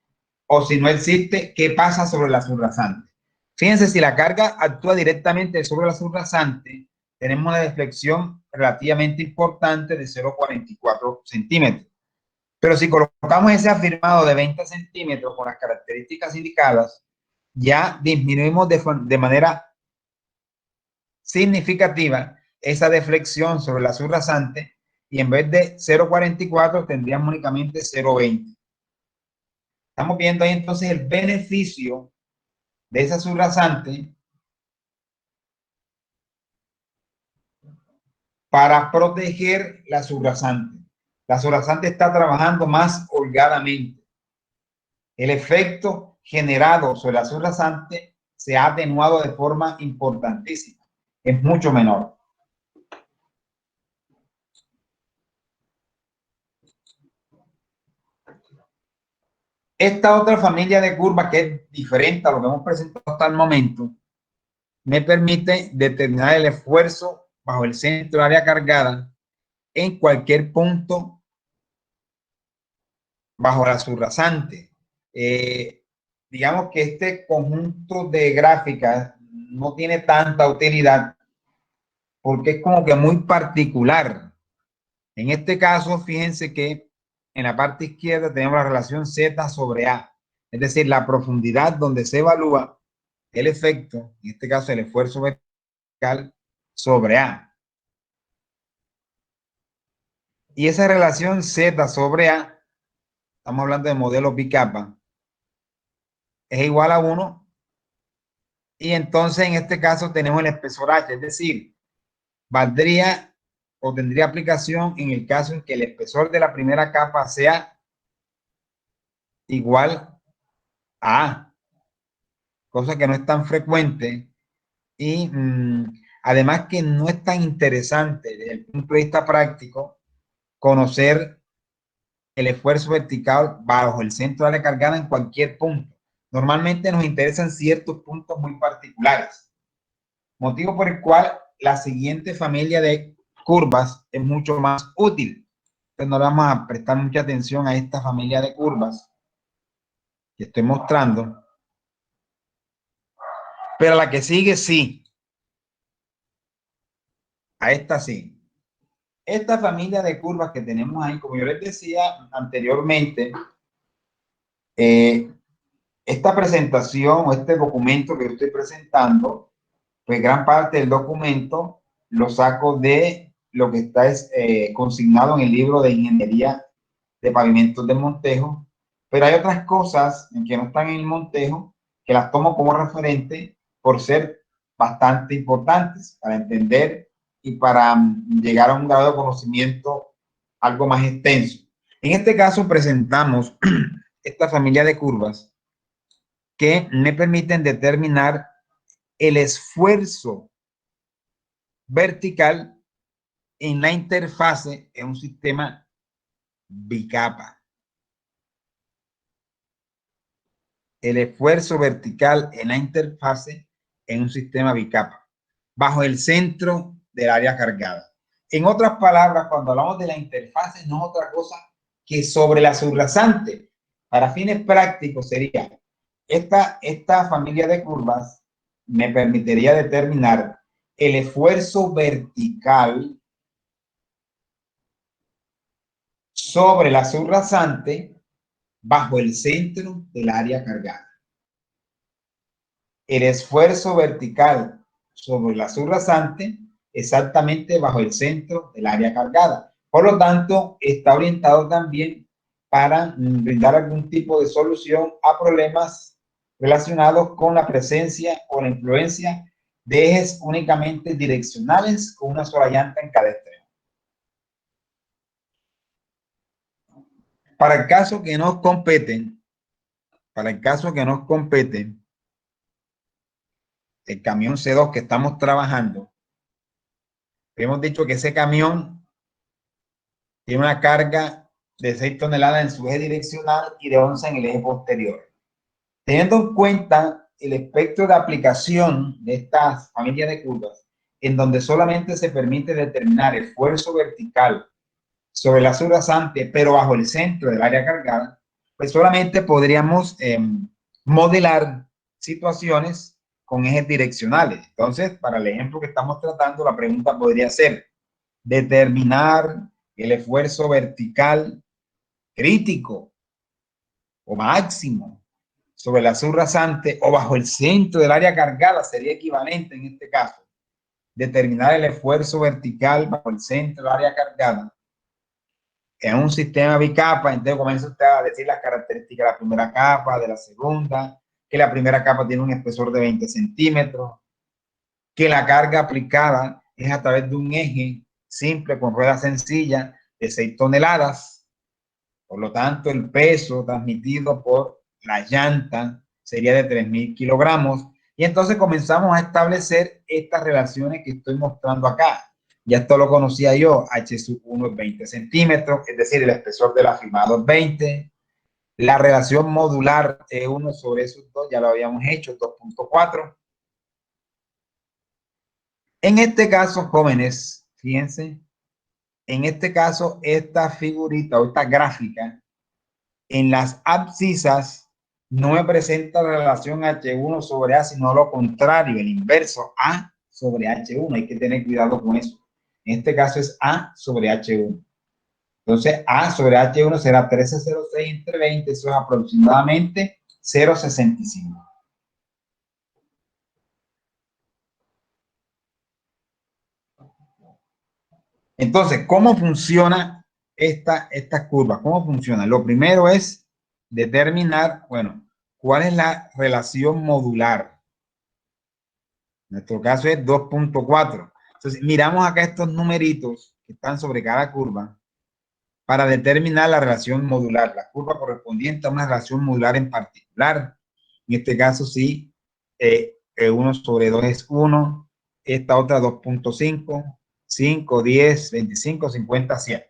o si no existe, ¿qué pasa sobre la subrasante? Fíjense, si la carga actúa directamente sobre la subrasante, tenemos una deflexión relativamente importante de 0,44 centímetros. Pero si colocamos ese afirmado de 20 centímetros con las características indicadas, ya disminuimos de manera significativa esa deflexión sobre la subrasante y en vez de 0,44 tendríamos únicamente 0,20. Estamos viendo ahí entonces el beneficio de esa subrasante para proteger la subrasante. La subrasante está trabajando más holgadamente. El efecto generado sobre la subrasante se ha atenuado de forma importantísima. Es mucho menor. Esta otra familia de curvas, que es diferente a lo que hemos presentado hasta el momento, me permite determinar el esfuerzo bajo el centro del área cargada en cualquier punto bajo la subrasante. Digamos que este conjunto de gráficas no tiene tanta utilidad porque es como que muy particular. En este caso, fíjense que en la parte izquierda tenemos la relación Z sobre A, es decir, la profundidad donde se evalúa el efecto, en este caso el esfuerzo vertical sobre A. Y esa relación Z sobre A, estamos hablando de modelo bicapa, es igual a 1. Y entonces en este caso tenemos el espesor H, es decir, valdría o tendría aplicación en el caso en que el espesor de la primera capa sea igual a A, cosa que no es tan frecuente y además que no es tan interesante desde el punto de vista práctico conocer el esfuerzo vertical bajo el centro de la cargada en cualquier punto. Normalmente nos interesan ciertos puntos muy particulares, motivo por el cual la siguiente familia de curvas es mucho más útil. Entonces no le vamos a prestar mucha atención a esta familia de curvas que estoy mostrando, pero a la que sigue sí. A esta sí. Esta familia de curvas que tenemos ahí, como yo les decía anteriormente, esta presentación o este documento que yo estoy presentando, pues gran parte del documento lo saco de lo que está consignado en el libro de Ingeniería de Pavimentos de Montejo, pero hay otras cosas en que no están en el Montejo que las tomo como referente por ser bastante importantes para entender y para llegar a un grado de conocimiento algo más extenso. En este caso presentamos esta familia de curvas que me permiten determinar el esfuerzo vertical en la interfase en un sistema bicapa. El esfuerzo vertical en la interfase en un sistema bicapa, bajo el centro del área cargada. En otras palabras, cuando hablamos de la interfase, no es otra cosa que sobre la subrasante. Para fines prácticos sería esta familia de curvas me permitiría determinar el esfuerzo vertical sobre la subrasante bajo el centro del área cargada. El esfuerzo vertical sobre la subrasante exactamente bajo el centro del área cargada. Por lo tanto, está orientado también para brindar algún tipo de solución a problemas relacionados con la presencia o la influencia de ejes únicamente direccionales con una sola llanta en cada extremo. Para el caso que nos competen, el camión C2 que estamos trabajando, hemos dicho que ese camión tiene una carga de 6 toneladas en su eje direccional y de 11 en el eje posterior. Teniendo en cuenta el espectro de aplicación de estas familias de curvas, en donde solamente se permite determinar esfuerzo vertical sobre la subrasante, pero bajo el centro del área cargada, pues solamente podríamos modelar situaciones con ejes direccionales. Entonces, para el ejemplo que estamos tratando, la pregunta podría ser: determinar el esfuerzo vertical crítico o máximo sobre la subrasante o bajo el centro del área cargada sería equivalente en este caso. Determinar el esfuerzo vertical bajo el centro del área cargada en un sistema bicapa. Entonces comienza usted a decir las características de la primera capa, de la segunda, que la primera capa tiene un espesor de 20 centímetros, que la carga aplicada es a través de un eje simple con rueda sencilla de 6 toneladas. Por lo tanto, el peso transmitido por la llanta sería de 3.000 kilogramos. Y entonces comenzamos a establecer estas relaciones que estoy mostrando acá. Ya esto lo conocía yo. H sub 1 es 20 centímetros, es decir, el espesor del afirmado es 20. La relación modular E1 sobre esos dos ya lo habíamos hecho, 2.4. En este caso, jóvenes, fíjense, en este caso, esta figurita o esta gráfica, en las abscisas no me presenta la relación H1 sobre A, sino lo contrario, el inverso, A sobre H1. Hay que tener cuidado con eso. En este caso es A sobre H1. Entonces, A sobre H1 será 13,06 entre 20, eso es aproximadamente 0,65. Entonces, ¿cómo funciona esta curva? ¿Cómo funciona? Lo primero es determinar, bueno, cuál es la relación modular. En nuestro caso es 2.4. Entonces, miramos acá estos numeritos que están sobre cada curva para determinar la relación modular, la curva correspondiente a una relación modular en particular. En este caso, sí, 1 sobre 2 es 1, esta otra 2.5, 5, 10, 25, 50, 100.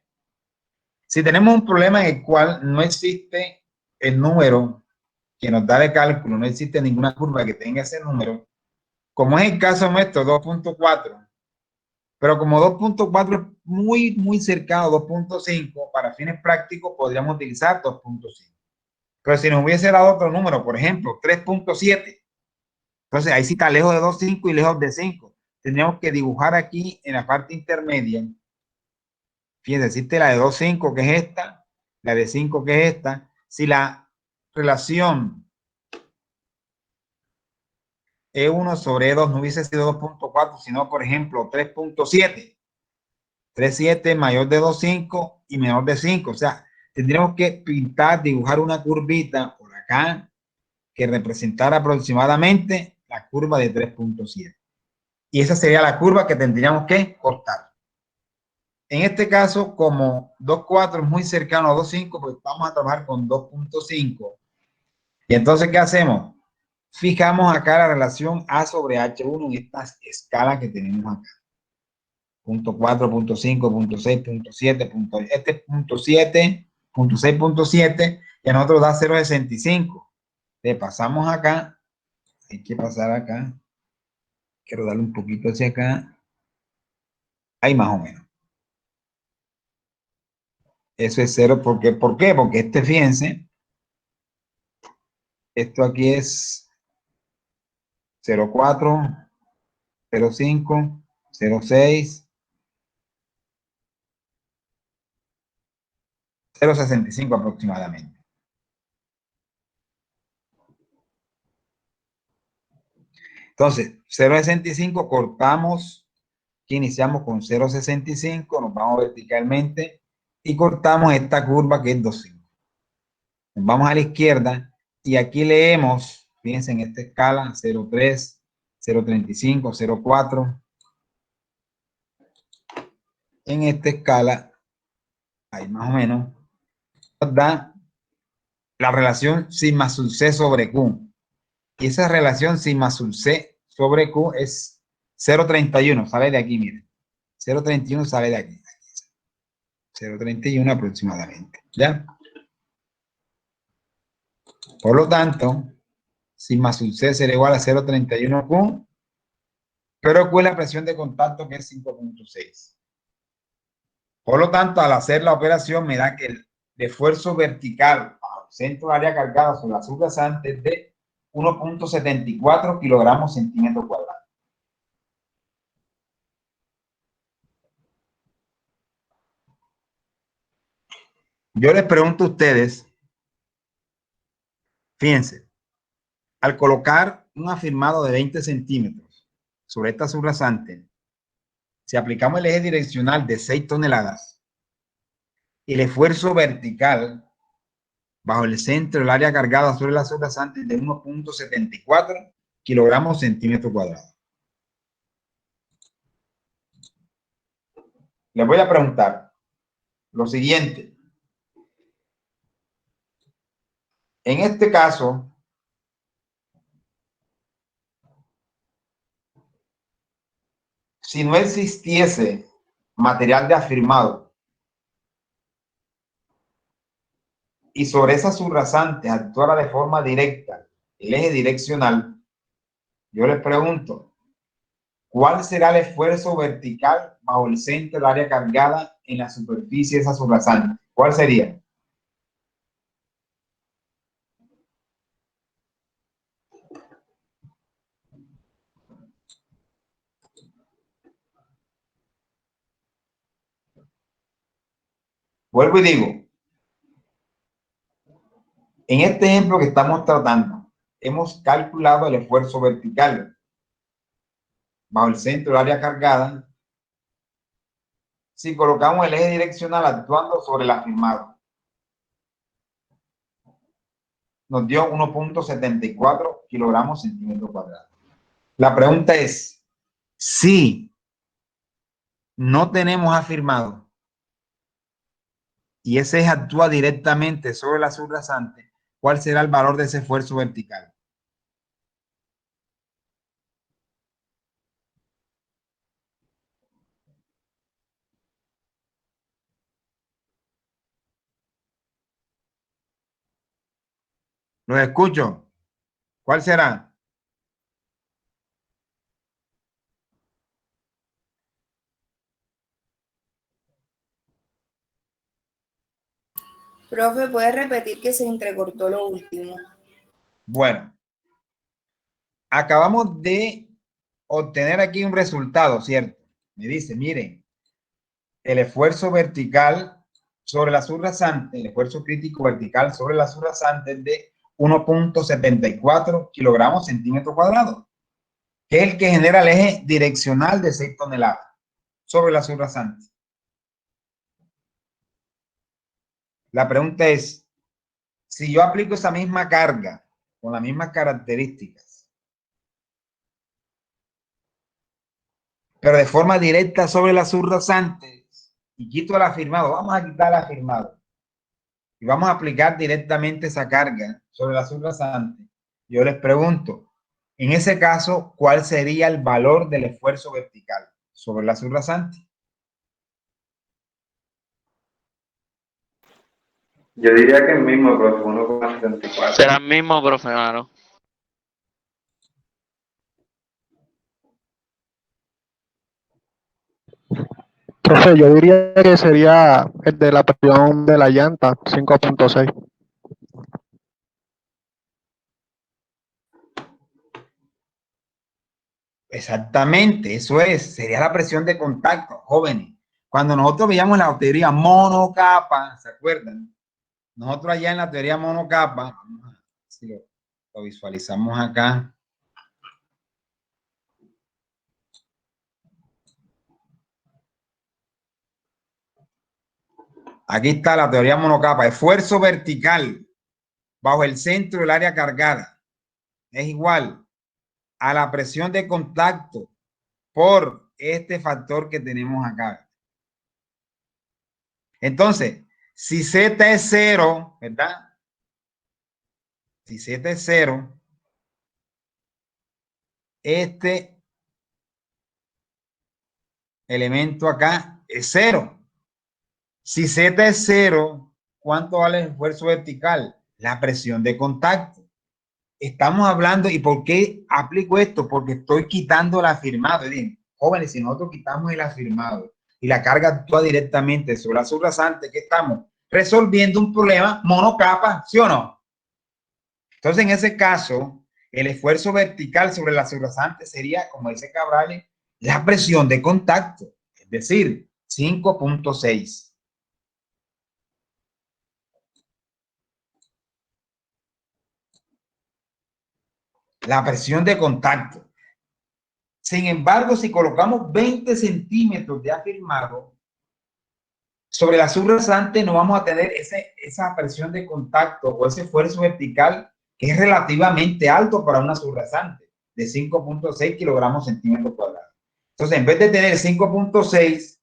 Si tenemos un problema en el cual no existe el número que nos da de cálculo, no existe ninguna curva que tenga ese número, como es el caso nuestro, 2.4, pero como 2.4 es muy cercano a 2.5, para fines prácticos podríamos utilizar 2.5. Pero si nos hubiese dado otro número, por ejemplo, 3.7, entonces ahí sí está lejos de 2.5 y lejos de 5. Tendríamos que dibujar aquí en la parte intermedia. Fíjense, existe la de 2.5, que es esta, la de 5, que es esta. Si la relación E1 sobre E2 no hubiese sido 2.4, sino, por ejemplo, 3.7. 3.7 mayor de 2.5 y menor de 5. O sea, tendríamos que pintar, dibujar una curvita por acá que representara aproximadamente la curva de 3.7. Y esa sería la curva que tendríamos que cortar. En este caso, como 2.4 es muy cercano a 2.5, pues vamos a trabajar con 2.5. Y entonces, ¿qué hacemos? Fijamos acá la relación A sobre H1 en esta escala que tenemos acá. Punto 4, punto 5, punto 6, punto 7, este es punto 7, punto 6, punto 7, y a nosotros da 0,65. Le pasamos acá, hay que pasar acá, quiero darle un poquito hacia acá, ahí más o menos. Eso es 0, ¿por qué? Porque fíjense, esto aquí es 0,4, 0,5, 0,6, 0,65 aproximadamente. Entonces, 0,65 cortamos, que iniciamos con 0,65, nos vamos verticalmente y cortamos esta curva que es 2,5. Nos vamos a la izquierda y aquí leemos, fíjense en esta escala, 0,3, 0,35, 0,4. En esta escala, ahí más o menos, nos da la relación sigma sub C sobre Q. Y esa relación sigma sub C sobre Q es 0,31, sale de aquí, miren. 0,31 sale de aquí. 0,31 aproximadamente, ¿ya? Por lo tanto, sigma sub C será igual a 0,31 Q, pero Q es la presión de contacto que es 5,6. Por lo tanto, al hacer la operación me da que el esfuerzo vertical al centro del área cargada sobre la subrasante es de 1,74 kilogramos centímetro cuadrado. Yo les pregunto a ustedes, fíjense, al colocar un afirmado de 20 centímetros sobre esta subrasante, si aplicamos el eje direccional de 6 toneladas, el esfuerzo vertical bajo el centro del área cargada sobre la subrasante es de 1,74 kilogramos centímetro cuadrado. Les voy a preguntar lo siguiente. En este caso, si no existiese material de afirmado y sobre esa subrasante actuara de forma directa el eje direccional, yo les pregunto, ¿cuál será el esfuerzo vertical bajo el centro del área cargada en la superficie de esa subrasante? ¿Cuál sería? Vuelvo y digo, en este ejemplo que estamos tratando, hemos calculado el esfuerzo vertical bajo el centro del área cargada si colocamos el eje direccional actuando sobre el afirmado. Nos dio 1,74 kilogramos centímetro cuadrado. La pregunta es, si no tenemos afirmado y ese eje actúa directamente sobre la subrasante, ¿cuál será el valor de ese esfuerzo vertical? Los escucho. ¿Cuál será? Profe, ¿puede repetir que se entrecortó lo último? Bueno, acabamos de obtener aquí un resultado, ¿cierto? Me dice, miren, el esfuerzo vertical sobre la subrasante, el esfuerzo crítico vertical sobre la subrasante es de 1,74 kilogramos centímetro cuadrado, que es el que genera el eje direccional de 6 toneladas sobre la subrasante. La pregunta es, si yo aplico esa misma carga con las mismas características, pero de forma directa sobre la subrasante y quito el afirmado, vamos a quitar el afirmado y vamos a aplicar directamente esa carga sobre la subrasante, yo les pregunto, en ese caso, ¿cuál sería el valor del esfuerzo vertical sobre la subrasante? Yo diría que el mismo, profe, 1,74. Será el mismo, profe, claro. Profe, yo diría que sería el de la presión de la llanta, 5.6. Exactamente, eso es, sería la presión de contacto, jóvenes. Cuando nosotros veíamos la teoría monocapa, ¿se acuerdan? Nosotros allá en la teoría monocapa, vamos a ver si lo visualizamos acá. Aquí está la teoría monocapa, esfuerzo vertical bajo el centro del área cargada es igual a la presión de contacto por este factor que tenemos acá. Entonces, si Z es 0, ¿verdad? Si Z es 0, este elemento acá es 0. Si Z es 0, ¿cuánto vale el esfuerzo vertical? La presión de contacto. Estamos hablando, ¿y por qué aplico esto? Porque estoy quitando el afirmado. Miren, jóvenes, si nosotros quitamos el afirmado y la carga actúa directamente sobre la subrasante, ¿qué estamos? Resolviendo un problema monocapa, ¿sí o no? Entonces, en ese caso, el esfuerzo vertical sobre la subrasante sería, como dice Cabral, la presión de contacto, es decir, 5.6. La presión de contacto. Sin embargo, si colocamos 20 centímetros de afirmado sobre la subrasante, no vamos a tener esa presión de contacto o ese esfuerzo vertical que es relativamente alto para una subrasante de 5.6 kilogramos centímetros cuadrados. Entonces, en vez de tener 5.6,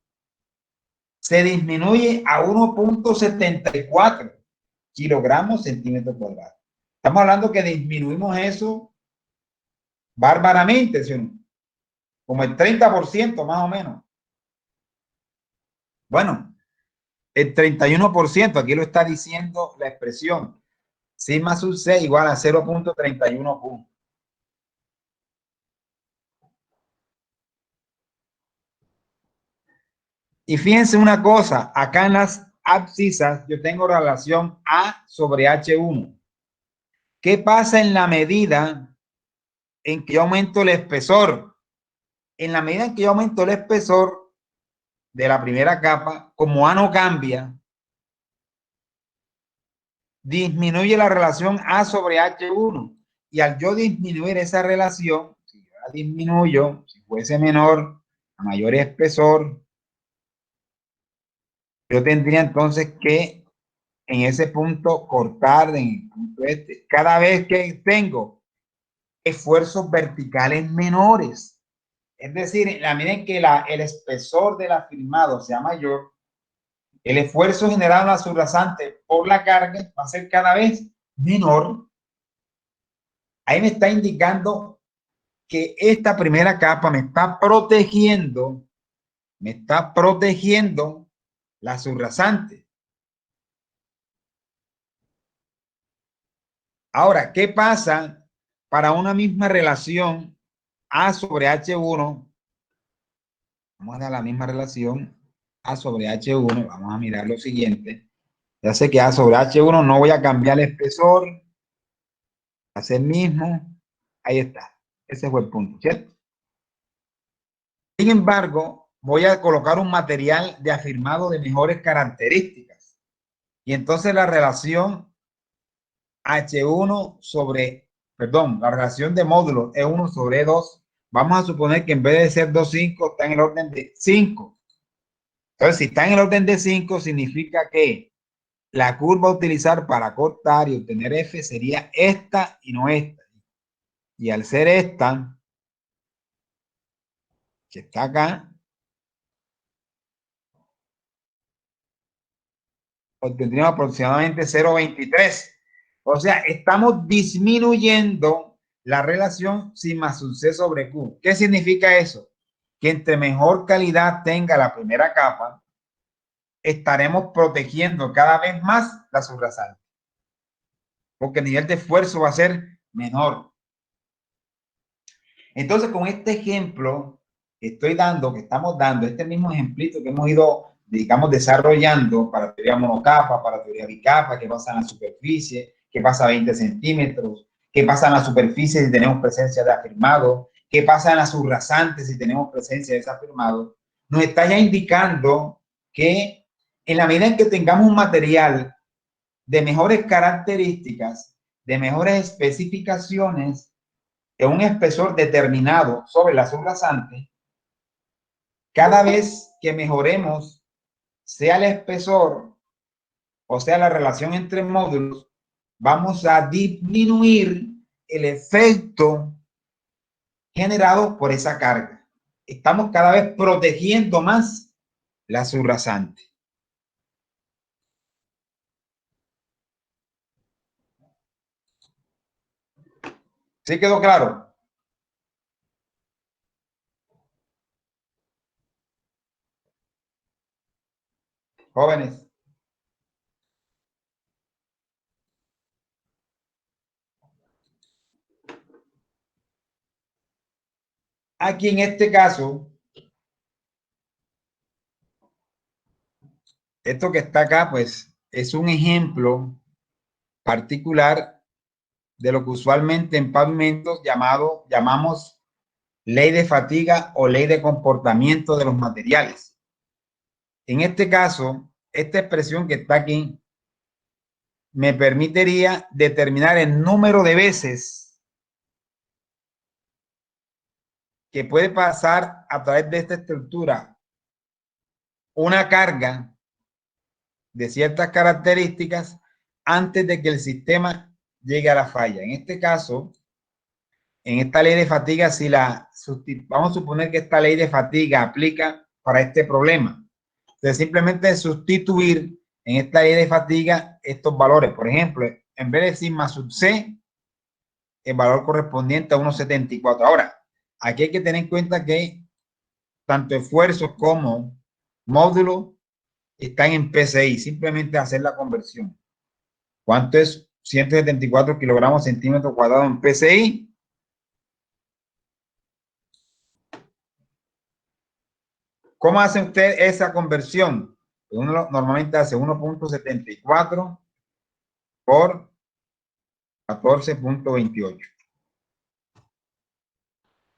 se disminuye a 1.74 kilogramos centímetros cuadrados. Estamos hablando que disminuimos eso bárbaramente, ¿sí o no? Como el 30% más o menos. Bueno, el 31%, aquí lo está diciendo la expresión. Sigma sub C igual a 0.31 puntos. Y fíjense una cosa, acá en las abscisas yo tengo relación A sobre H1. ¿Qué pasa en la medida en que yo aumento el espesor? En la medida en que yo aumento el espesor de la primera capa, como A no cambia, disminuye la relación A sobre H1. Y al yo disminuir esa relación, si yo la disminuyo, si fuese menor, a mayor espesor, yo tendría entonces que en ese punto cortar en el punto este. Cada vez que tengo esfuerzos verticales menores, es decir, en la medida en que el espesor del afirmado sea mayor, el esfuerzo generado en la subrasante por la carga va a ser cada vez menor. Ahí me está indicando que esta primera capa me está protegiendo la subrasante. Ahora, ¿qué pasa para una misma relación A sobre H1? Vamos a dar la misma relación A sobre H1. Vamos a mirar lo siguiente. Ya sé que A sobre H1 no voy a cambiar el espesor. Hace el mismo. Ahí está. Ese fue el punto, ¿cierto? Sin embargo, voy a colocar un material de afirmado de mejores características. Y entonces la relación H1 sobre, perdón, la relación de módulos E1 sobre E2, vamos a suponer que en vez de ser 2,5 está en el orden de 5. Entonces, si está en el orden de 5, significa que la curva a utilizar para cortar y obtener F sería esta y no esta. Y al ser esta, que está acá, obtendríamos aproximadamente 0.23. O sea, estamos disminuyendo la relación sigma sub C sobre Q. ¿Qué significa eso? Que entre mejor calidad tenga la primera capa, estaremos protegiendo cada vez más la subrasante. Porque el nivel de esfuerzo va a ser menor. Entonces, con este ejemplo que estamos dando, este mismo ejemplito que hemos ido, digamos, desarrollando para teoría monocapa, para teoría bicapa, qué pasa en la superficie, qué pasa a 20 centímetros, qué pasa en la superficie si tenemos presencia de afirmado, qué pasa en la subrasante si tenemos presencia de desafirmado, nos está ya indicando que en la medida en que tengamos un material de mejores características, de mejores especificaciones, en un espesor determinado sobre la subrasante, cada vez que mejoremos, sea el espesor o sea la relación entre módulos, vamos a disminuir el efecto generado por esa carga. Estamos cada vez protegiendo más la subrasante. ¿Sí quedó claro? Jóvenes. Aquí en este caso, esto que está acá, pues, es un ejemplo particular de lo que usualmente en pavimentos llamamos ley de fatiga o ley de comportamiento de los materiales. En este caso, esta expresión que está aquí me permitiría determinar el número de veces que puede pasar a través de esta estructura una carga de ciertas características antes de que el sistema llegue a la falla. En este caso, en esta ley de fatiga, si vamos a suponer que esta ley de fatiga aplica para este problema. Entonces, simplemente sustituir en esta ley de fatiga estos valores. Por ejemplo, en vez de sigma sub c, el valor correspondiente a 1,74. Ahora, aquí hay que tener en cuenta que tanto esfuerzo como módulo están en PSI. Simplemente hacer la conversión. ¿Cuánto es 174 kilogramos centímetro cuadrado en PSI? ¿Cómo hace usted esa conversión? Uno normalmente hace 1.74 por 14.28.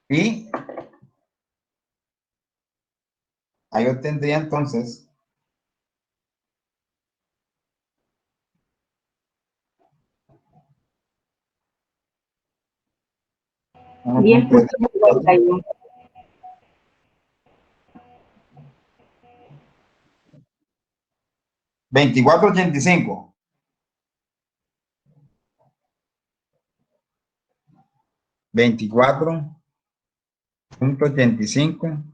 Y ahí obtendría entonces 10.51. 24.85. $24.85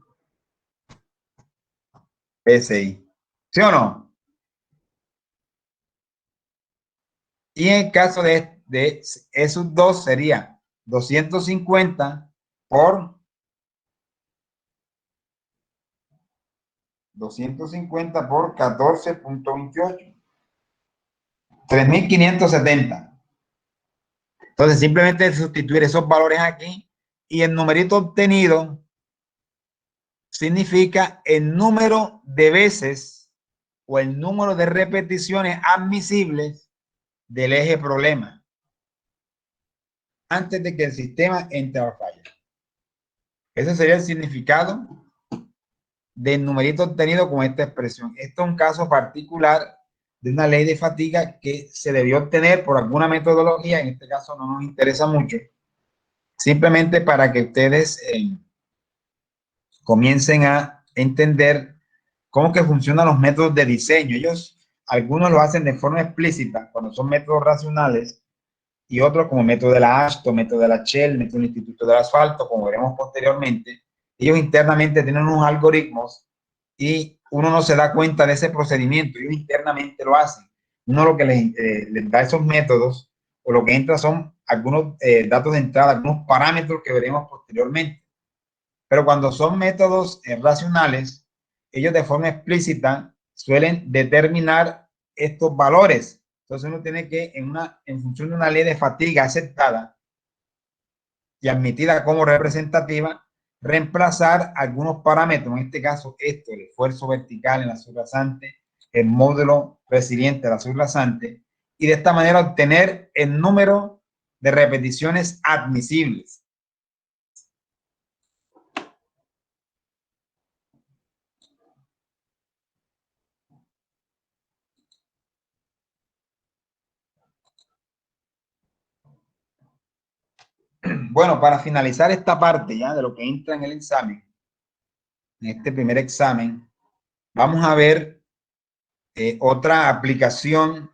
PSI. ¿Sí o no? Y en el caso de esos dos sería 250 por 14.28. 3.570. Entonces, simplemente sustituir esos valores aquí y el numerito obtenido significa el número de veces o el número de repeticiones admisibles del eje problema antes de que el sistema entre a falla. Ese sería el significado del numerito obtenido con esta expresión. Esto es un caso particular de una ley de fatiga que se debió obtener por alguna metodología. En este caso no nos interesa mucho. Simplemente para que ustedes comiencen a entender cómo que funcionan los métodos de diseño. Algunos lo hacen de forma explícita cuando son métodos racionales y otros como método de la Ashton, método de la Shell, método del Instituto del Asfalto, como veremos posteriormente. Ellos internamente tienen unos algoritmos y uno no se da cuenta de ese procedimiento. Ellos internamente lo hacen. Uno lo que les da esos métodos o lo que entra son algunos datos de entrada, algunos parámetros que veremos posteriormente. Pero cuando son métodos racionales, ellos de forma explícita suelen determinar estos valores. Entonces uno tiene que, en función de una ley de fatiga aceptada y admitida como representativa, reemplazar algunos parámetros, en este caso el esfuerzo vertical en la subrasante, el módulo resiliente de la subrasante, y de esta manera obtener el número de repeticiones admisibles. Bueno, para finalizar esta parte ya de lo que entra en el examen, en este primer examen, vamos a ver otra aplicación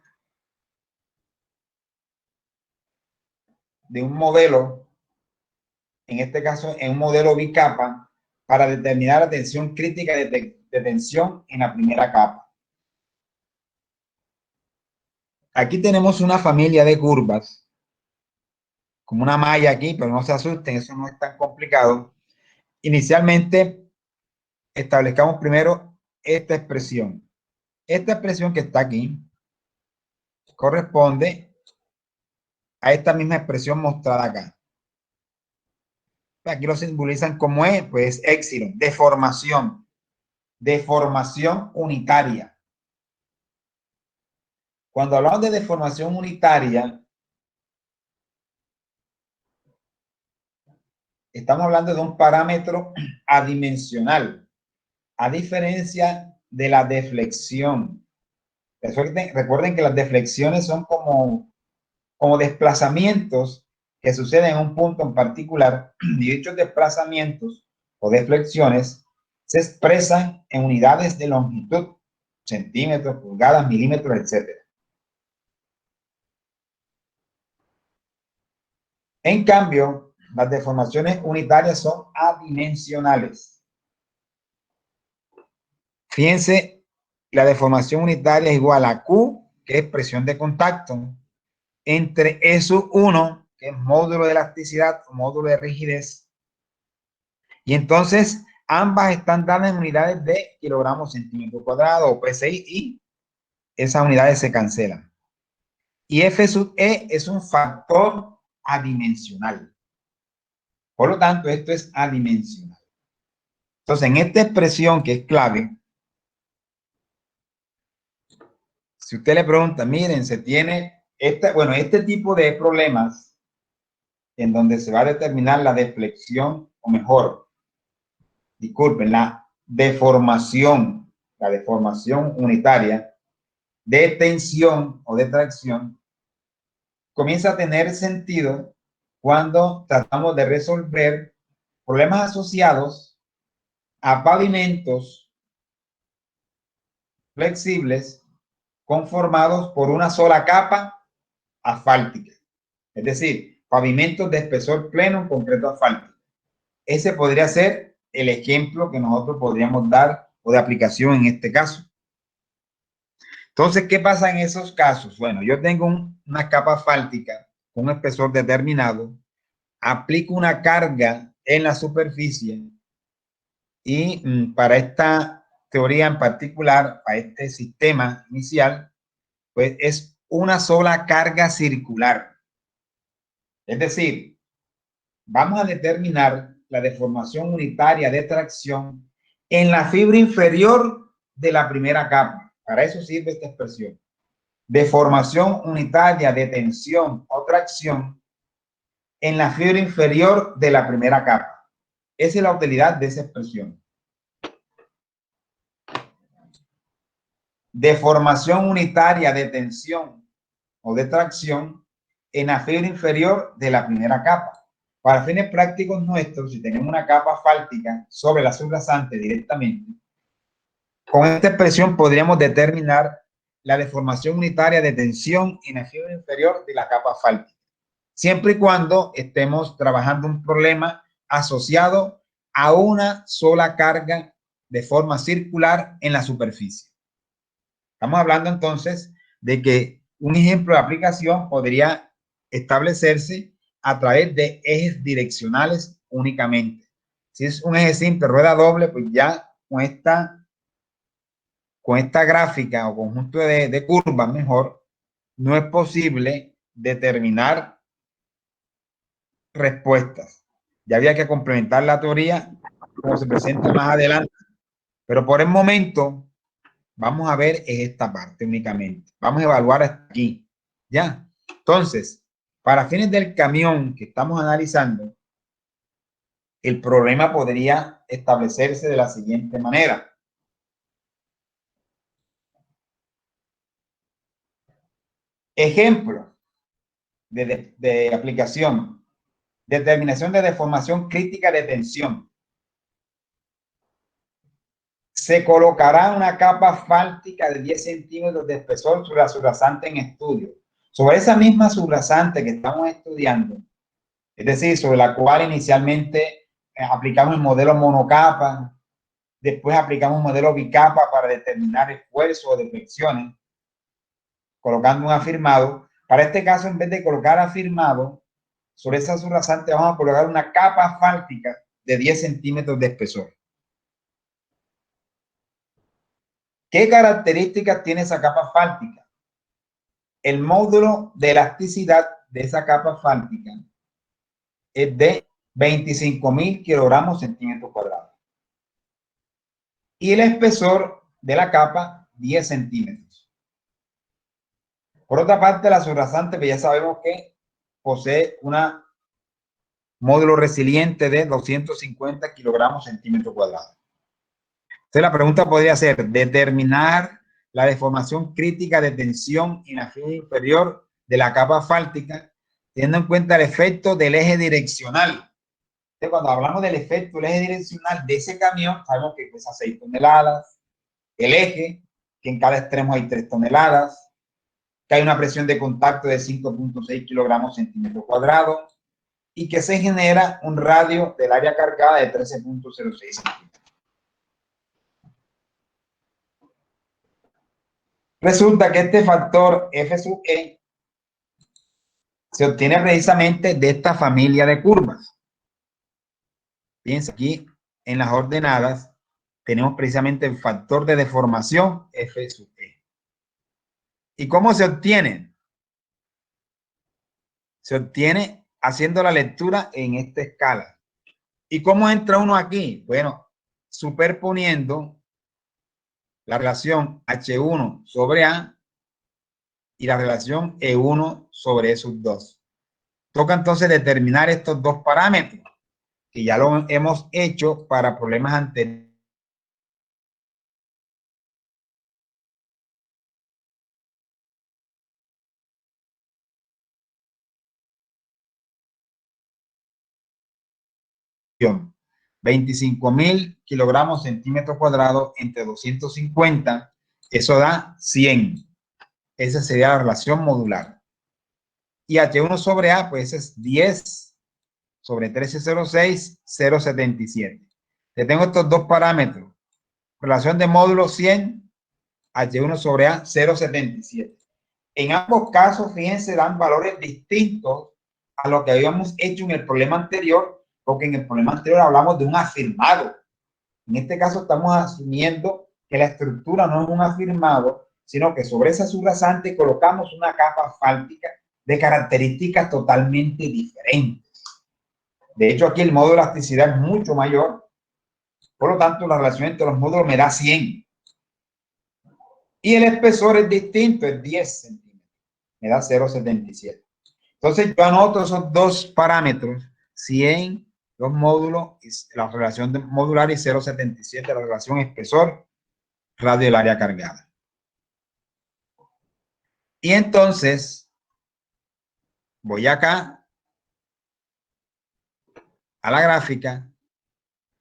de un modelo, en este caso en un modelo bicapa, para determinar la tensión crítica de tensión en la primera capa. Aquí tenemos una familia de curvas, como una malla aquí, pero no se asusten, eso no es tan complicado. Inicialmente, establezcamos primero esta expresión. Esta expresión que está aquí corresponde a esta misma expresión mostrada acá. Aquí lo simbolizan como es, pues éxito, deformación unitaria. Cuando hablamos de deformación unitaria, estamos hablando de un parámetro adimensional, a diferencia de la deflexión. Recuerden que las deflexiones son como desplazamientos que suceden en un punto en particular, y dichos desplazamientos o deflexiones se expresan en unidades de longitud, centímetros, pulgadas, milímetros, etc. En cambio, las deformaciones unitarias son adimensionales. Fíjense, la deformación unitaria es igual a Q, que es presión de contacto, entre SU1, que es módulo de elasticidad o módulo de rigidez, y entonces ambas están dadas en unidades de kilogramos centímetro cuadrado o PSI, y esas unidades se cancelan. Y F sub E es un factor adimensional. Por lo tanto, esto es adimensional. Entonces, en esta expresión que es clave, si usted le pregunta, miren, se tiene este tipo de problemas en donde se va a determinar la deflexión, o mejor, disculpen, la deformación unitaria de tensión o de tracción, comienza a tener sentido cuando tratamos de resolver problemas asociados a pavimentos flexibles conformados por una sola capa asfáltica, es decir, pavimentos de espesor pleno en concreto asfáltico. Ese podría ser el ejemplo que nosotros podríamos dar o de aplicación en este caso. Entonces, ¿qué pasa en esos casos? Bueno, yo tengo una capa asfáltica con un espesor determinado, aplico una carga en la superficie y para esta teoría en particular, para este sistema inicial, pues es una sola carga circular. Es decir, vamos a determinar la deformación unitaria de tracción en la fibra inferior de la primera capa. Para eso sirve esta expresión. Deformación unitaria de tensión o tracción en la fibra inferior de la primera capa. Esa es la utilidad de esa expresión. Deformación unitaria de tensión o de tracción en la fibra inferior de la primera capa. Para fines prácticos nuestros, si tenemos una capa asfáltica sobre la subrasante directamente, con esta expresión podríamos determinar la deformación unitaria de tensión en la fibra inferior de la capa asfáltica, siempre y cuando estemos trabajando un problema asociado a una sola carga de forma circular en la superficie. Estamos hablando entonces de que un ejemplo de aplicación podría establecerse a través de ejes direccionales únicamente. Si es un eje simple, rueda doble, pues ya con esta gráfica o conjunto de curvas mejor, no es posible determinar respuestas. Ya había que complementar la teoría como se presenta más adelante, pero por el momento vamos a ver esta parte únicamente. Vamos a evaluar hasta aquí. ¿Ya? Entonces, para fines del camión que estamos analizando, el problema podría establecerse de la siguiente manera. Ejemplo de aplicación. Determinación de deformación crítica de tensión. Se colocará una capa asfáltica de 10 centímetros de espesor sobre la subrasante en estudio. Sobre esa misma subrasante que estamos estudiando, es decir, sobre la cual inicialmente aplicamos el modelo monocapa, después aplicamos un modelo bicapa para determinar esfuerzo o deflexiones, colocando un afirmado. Para este caso, en vez de colocar afirmado, sobre esa subrasante vamos a colocar una capa asfáltica de 10 centímetros de espesor. ¿Qué características tiene esa capa asfáltica? El módulo de elasticidad de esa capa asfáltica es de 25.000 kilogramos centímetros cuadrados. Y el espesor de la capa, 10 centímetros. Por otra parte, la subrasante, pues ya sabemos que posee un módulo resiliente de 250 kilogramos centímetros cuadrados. Entonces, la pregunta podría ser: determinar la deformación crítica de tensión en la fibra inferior de la capa asfáltica, teniendo en cuenta el efecto del eje direccional. Entonces, cuando hablamos del efecto del eje direccional de ese camión, sabemos que pesa 6 toneladas, el eje, que en cada extremo hay 3 toneladas, que hay una presión de contacto de 5.6 kilogramos centímetros cuadrados y que se genera un radio del área cargada de 13.06 centímetros. Resulta que este factor F sub E se obtiene precisamente de esta familia de curvas. Fíjense aquí en las ordenadas tenemos precisamente el factor de deformación F sub E. ¿Y cómo se obtiene? Se obtiene haciendo la lectura en esta escala. ¿Y cómo entra uno aquí? Bueno, superponiendo la relación H1 sobre A y la relación E1 sobre E sub 2. Toca entonces determinar estos dos parámetros, que ya lo hemos hecho para problemas anteriores.Ción. 25.000 kilogramos centímetros cuadrados entre 250, eso da 100. Esa sería la relación modular. Y H1 sobre A, pues es 10 sobre 1306, 0.77. Te tengo estos dos parámetros. Relación de módulo 100, H1 sobre A, 0.77. En ambos casos, fíjense, dan valores distintos a lo que habíamos hecho en el problema anterior, porque en el problema anterior hablamos de un afirmado. En este caso estamos asumiendo que la estructura no es un afirmado, sino que sobre esa subrasante colocamos una capa asfáltica de características totalmente diferentes. De hecho, aquí el módulo de elasticidad es mucho mayor, por lo tanto, la relación entre los módulos me da 100. Y el espesor es distinto, es 10 centímetros, me da 0.77. Entonces, yo anoto esos dos parámetros, 100 los módulos, la relación modular, y 0.77 la relación espesor radio del área cargada. Y entonces voy acá a la gráfica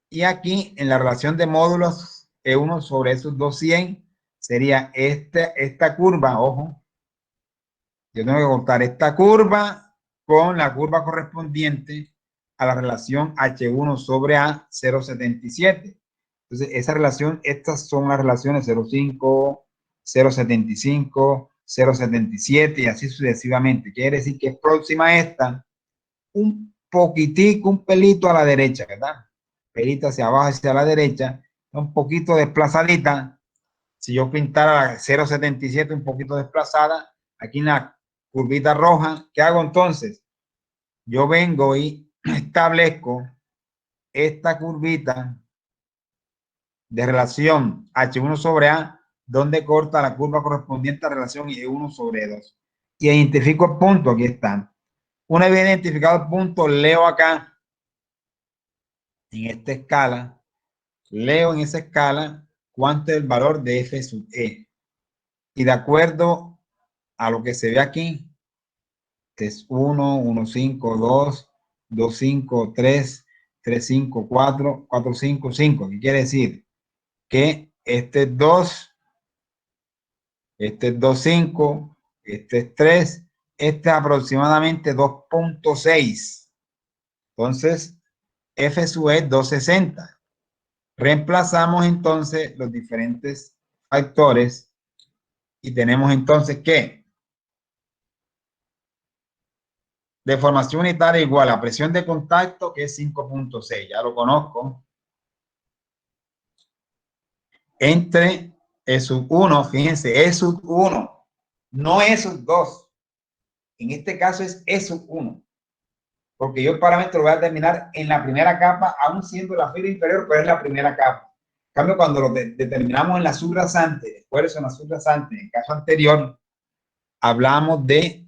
y aquí en la relación de módulos E1 sobre esos 200 sería esta curva, ojo, yo tengo que cortar esta curva con la curva correspondiente a la relación H1 sobre A, 0.77. Entonces, esa relación, estas son las relaciones 0.5, 0.75, 0.77 y así sucesivamente. Quiere decir que es próxima a esta, un poquitico, un pelito a la derecha, ¿verdad? Pelito hacia abajo, hacia la derecha, un poquito desplazadita. Si yo pintara la 0.77 un poquito desplazada, aquí en la curvita roja, ¿qué hago entonces? Yo vengo y establezco esta curvita de relación H1 sobre A, donde corta la curva correspondiente a relación E1 sobre 2. Y identifico el punto, aquí está. Una vez identificado el punto, leo acá, en esta escala, leo en esa escala cuánto es el valor de F sub E. Y de acuerdo a lo que se ve aquí, que es 1, 1, 5, 2, 2, 5, 3, 3, 5, 4, 4, 5, 5. ¿Qué quiere decir? Que este es 2, este es 2, 5, este es 3, este es aproximadamente 2.6. Entonces, F sub E es 260. Reemplazamos entonces los diferentes factores y tenemos entonces que deformación unitaria igual a presión de contacto, que es 5.6, ya lo conozco, entre E sub 1, fíjense, E sub 1, no E sub 2. En este caso es E sub 1, porque yo el parámetro lo voy a determinar en la primera capa, aún siendo la fibra inferior, pero es la primera capa. En cambio, cuando lo determinamos en la subrasante, esfuerzo en la subrasante, en el caso anterior, hablamos de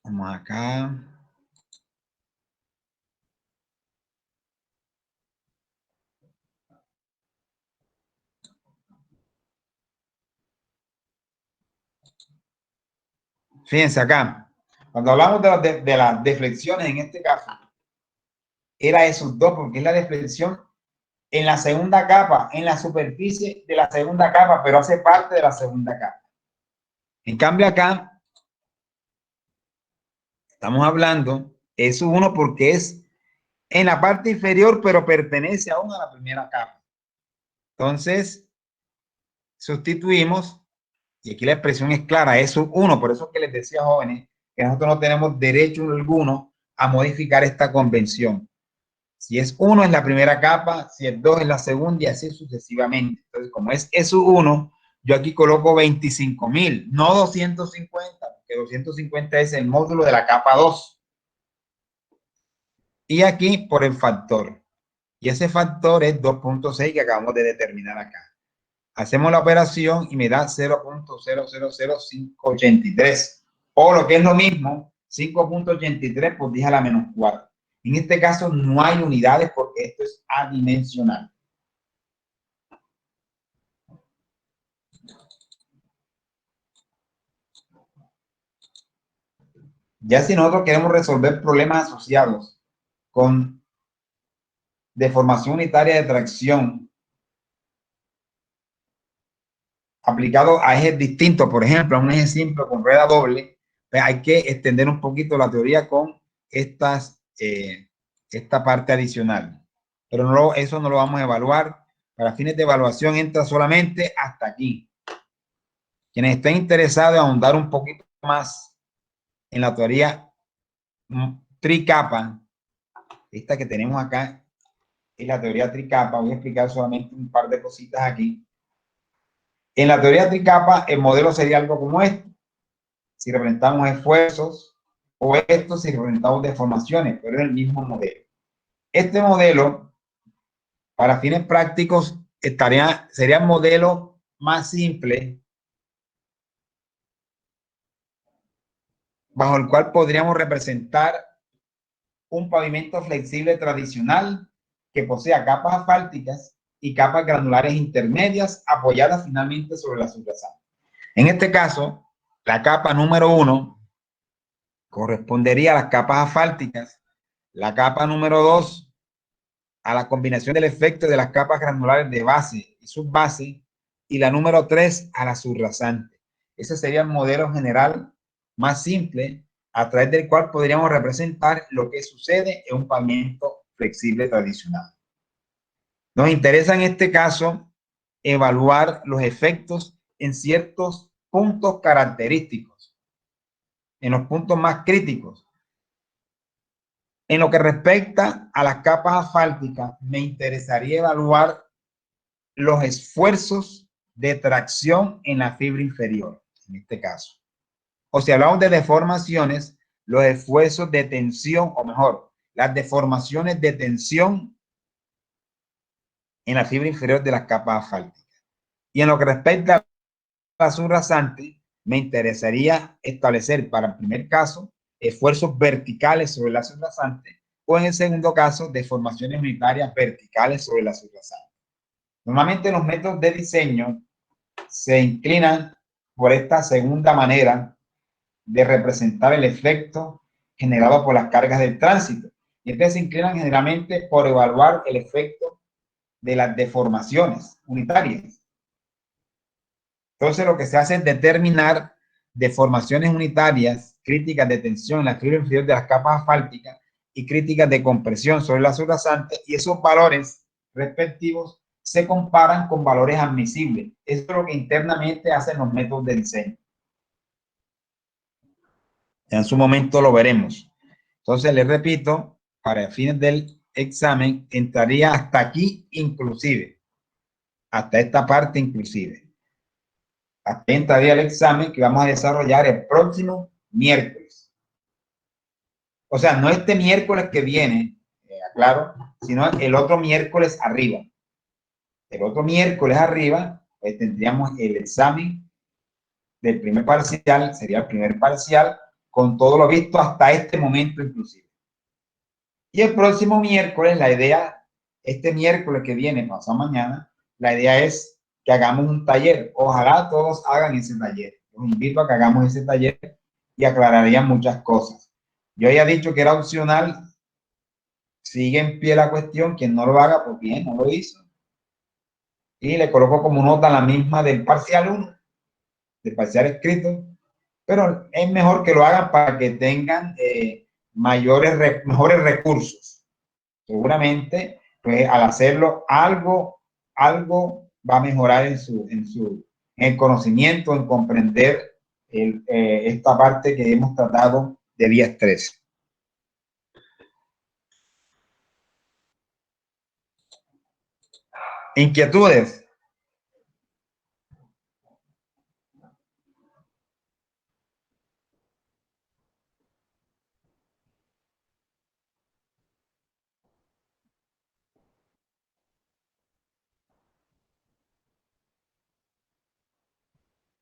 vamos acá. Fíjense acá, cuando hablamos de las deflexiones, en este caso, era esos dos, porque es la deflexión en la segunda capa, en la superficie de la segunda capa, pero hace parte de la segunda capa. En cambio acá, estamos hablando, es uno porque es en la parte inferior, pero pertenece aún a la primera capa. Entonces, sustituimos, y aquí la expresión es clara, es uno, por eso es que les decía, jóvenes, que nosotros no tenemos derecho alguno a modificar esta convención. Si es 1 es la primera capa, si es 2 es la segunda y así sucesivamente. Entonces, como es S1, yo aquí coloco 25.000, no 250, porque 250 es el módulo de la capa 2. Y aquí por el factor. Y ese factor es 2.6 que acabamos de determinar acá. Hacemos la operación y me da 0.000583. O lo que es lo mismo, 5.83 por 10 a la menos 4. En este caso no hay unidades porque esto es adimensional. Ya si nosotros queremos resolver problemas asociados con deformación unitaria de tracción aplicado a ejes distintos, por ejemplo, a un eje simple con rueda doble, pues hay que extender un poquito la teoría con esta parte adicional. Pero no, eso no lo vamos a evaluar. Para fines de evaluación entra solamente hasta aquí. Quienes estén interesados en ahondar un poquito más en la teoría tricapa, esta que tenemos acá es la teoría tricapa. Voy a explicar solamente un par de cositas aquí. En la teoría tricapa, el modelo sería algo como este. Si representamos esfuerzos, o esto si representamos deformaciones, pero es el mismo modelo. Este modelo, para fines prácticos, sería el modelo más simple bajo el cual podríamos representar un pavimento flexible tradicional que posea capas asfálticas y capas granulares intermedias apoyadas finalmente sobre la subrasante. En este caso, la capa número 1 correspondería a las capas asfálticas, la capa número 2 a la combinación del efecto de las capas granulares de base y subbase, y la número 3 a la subrasante. Ese sería el modelo general más simple a través del cual podríamos representar lo que sucede en un pavimento flexible tradicional. Nos interesa en este caso evaluar los efectos en ciertos puntos característicos, en los puntos más críticos. En lo que respecta a las capas asfálticas, me interesaría evaluar los esfuerzos de tracción en la fibra inferior, en este caso. O si hablamos de deformaciones, los esfuerzos de tensión, o mejor, las deformaciones de tensión en la fibra inferior de las capas asfálticas. Y en lo que respecta a la subrasante, me interesaría establecer para el primer caso esfuerzos verticales sobre la subrasante, o en el segundo caso deformaciones unitarias verticales sobre la subrasante. Normalmente los métodos de diseño se inclinan por esta segunda manera de representar el efecto generado por las cargas del tránsito. Y entonces se inclinan generalmente por evaluar el efecto de las deformaciones unitarias. Entonces lo que se hace es determinar deformaciones unitarias, críticas de tensión en la fibra inferior de las capas asfálticas y críticas de compresión sobre la subrasante, y esos valores respectivos se comparan con valores admisibles. Eso es lo que internamente hacen los métodos de diseño. En su momento lo veremos. Entonces, les repito, para fines del examen, entraría hasta aquí inclusive. Hasta esta parte inclusive. Hasta ahí entraría el examen que vamos a desarrollar el próximo miércoles. O sea, no este miércoles que viene, aclaro, sino el otro miércoles arriba. El otro miércoles arriba, pues tendríamos el examen del primer parcial, sería el primer parcial, con todo lo visto hasta este momento inclusive. Y el próximo miércoles, la idea, este miércoles que viene, pasado mañana, la idea es que hagamos un taller. Ojalá todos hagan ese taller. Los invito a que hagamos ese taller y aclararía muchas cosas. Yo ya he dicho que era opcional. Sigue en pie la cuestión. Quien no lo haga, pues bien, no lo hizo. Y le coloco como nota la misma del parcial 1, del parcial escrito. Pero es mejor que lo hagan para que tengan mejores recursos. Seguramente, pues al hacerlo, algo va a mejorar en el conocimiento, en comprender esta parte que hemos tratado de vías 3. ¿Inquietudes?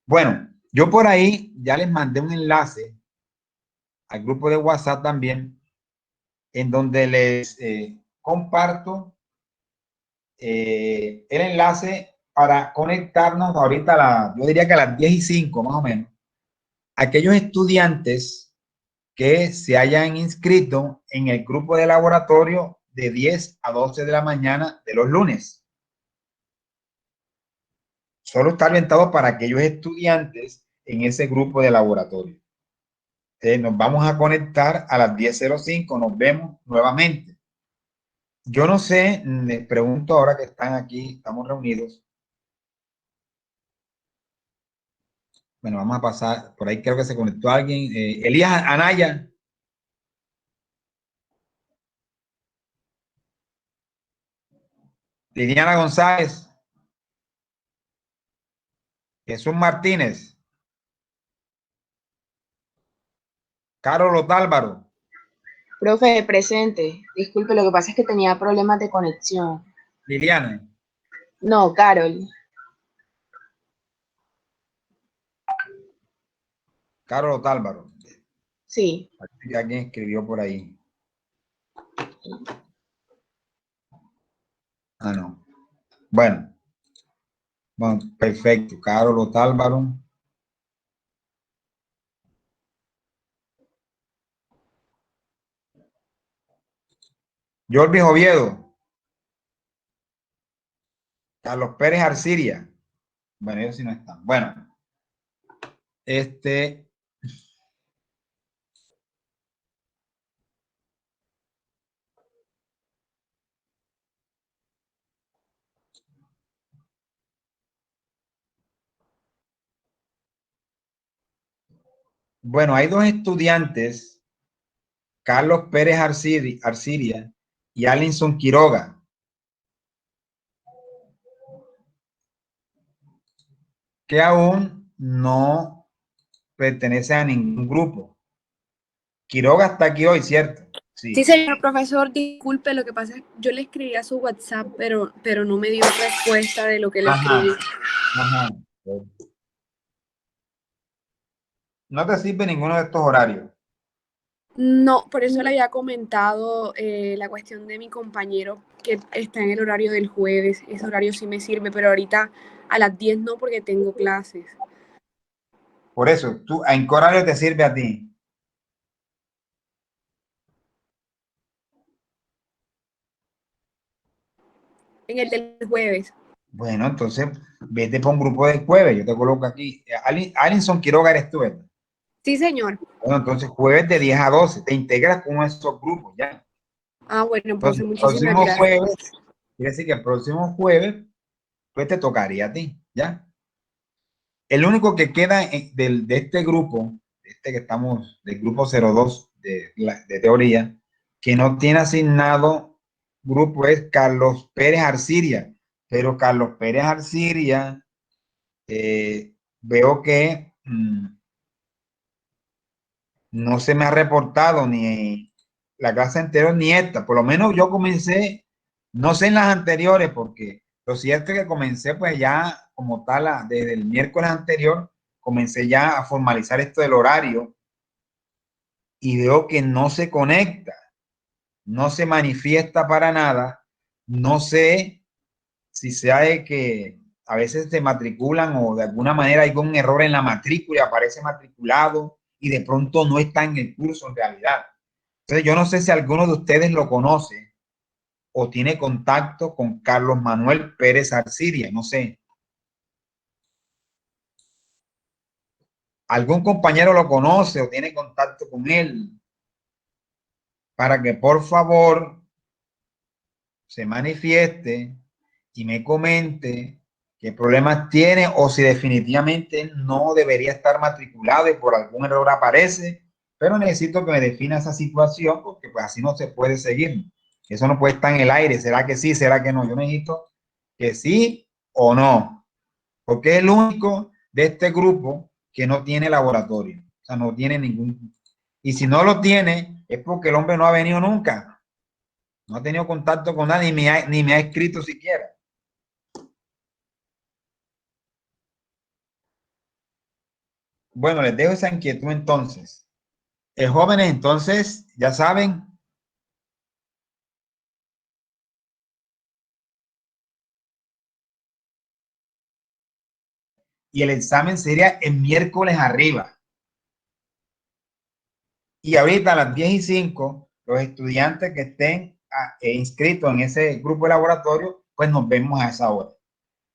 Bueno, yo por ahí ya les mandé un enlace al grupo de WhatsApp también, en donde les comparto el enlace para conectarnos ahorita yo diría que a las 10:05 más o menos. Aquellos estudiantes que se hayan inscrito en el grupo de laboratorio de 10 a 12 de la mañana de los lunes. Solo está orientado para aquellos estudiantes en ese grupo de laboratorio. Nos vamos a conectar a las 10:05, nos vemos nuevamente. Yo no sé, les pregunto ahora que están aquí, estamos reunidos. Bueno, vamos a pasar, por ahí creo que se conectó alguien. Elías Anaya. Liliana González. Jesús Martínez. Carlos Otálvaro. Profe, presente. Disculpe, lo que pasa es que tenía problemas de conexión. Liliana. No, Carol. Carlos Otálvaro. Sí. Alguien escribió por ahí. Ah, no. Bueno, perfecto. Carlos Otálvaro. Jorge Oviedo. Carlos Pérez Arciria. Bueno, ellos sí no están. Bueno, bueno, hay dos estudiantes, Carlos Pérez Arciria y Alinson Quiroga. Que aún no pertenece a ningún grupo. Quiroga está aquí hoy, ¿cierto? Sí, señor profesor, disculpe, lo que pasa es que yo le escribí a su WhatsApp, pero no me dio respuesta de lo que le escribí. Ajá. No te sirve ninguno de estos horarios. No, por eso le había comentado la cuestión de mi compañero que está en el horario del jueves. Ese horario sí me sirve, pero ahorita a las 10 no, porque tengo clases. Por eso, ¿en qué horario te sirve a ti? En el del jueves. Bueno, entonces vete para un grupo de jueves. Yo te coloco aquí. Alinson Quiroga eres tú, ¿verdad? Sí, señor. Bueno, entonces jueves de 10 a 12. Te integras con uno de esos grupos, ¿ya? Ah, bueno, pues Entonces, muchísimas gracias. Jueves, quiere decir que el próximo jueves, pues te tocaría a ti, ¿ya? El único que queda de este grupo, de que estamos del grupo 02 de teoría, que no tiene asignado grupo es Carlos Pérez Arciria, pero Carlos Pérez Arciria veo que no se me ha reportado ni la clase anterior ni esta. Por lo menos yo comencé, no sé en las anteriores, porque lo cierto es que comencé pues ya como tal, desde el miércoles anterior, comencé ya a formalizar esto del horario y veo que no se conecta, no se manifiesta para nada. No sé si sea de que a veces se matriculan o de alguna manera hay un error en la matrícula y aparece matriculado y de pronto no está en el curso en realidad. Entonces yo no sé si alguno de ustedes lo conoce o tiene contacto con Carlos Manuel Pérez Arciria, no sé. ¿Algún compañero lo conoce o tiene contacto con él? Para que por favor se manifieste y me comente qué problemas tiene o si definitivamente no debería estar matriculado y por algún error aparece, pero necesito que me defina esa situación porque pues así no se puede seguir. Eso no puede estar en el aire. ¿Será que sí? ¿Será que no? Yo necesito que sí o no, porque es el único de este grupo que no tiene laboratorio. O sea, no tiene ningún. Y si no lo tiene, es porque el hombre no ha venido nunca. No ha tenido contacto con nadie, ni me ha escrito siquiera. Bueno, les dejo esa inquietud entonces. Jóvenes, entonces, ya saben. Y el examen sería el miércoles arriba. Y ahorita a las 10:05, los estudiantes que estén inscritos en ese grupo de laboratorio, pues nos vemos a esa hora.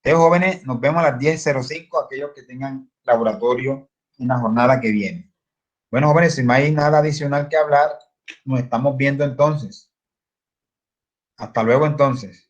Entonces, jóvenes, nos vemos a las 10:05, aquellos que tengan laboratorio en la jornada que viene. Bueno, jóvenes, si no hay nada adicional que hablar, nos estamos viendo entonces. Hasta luego entonces.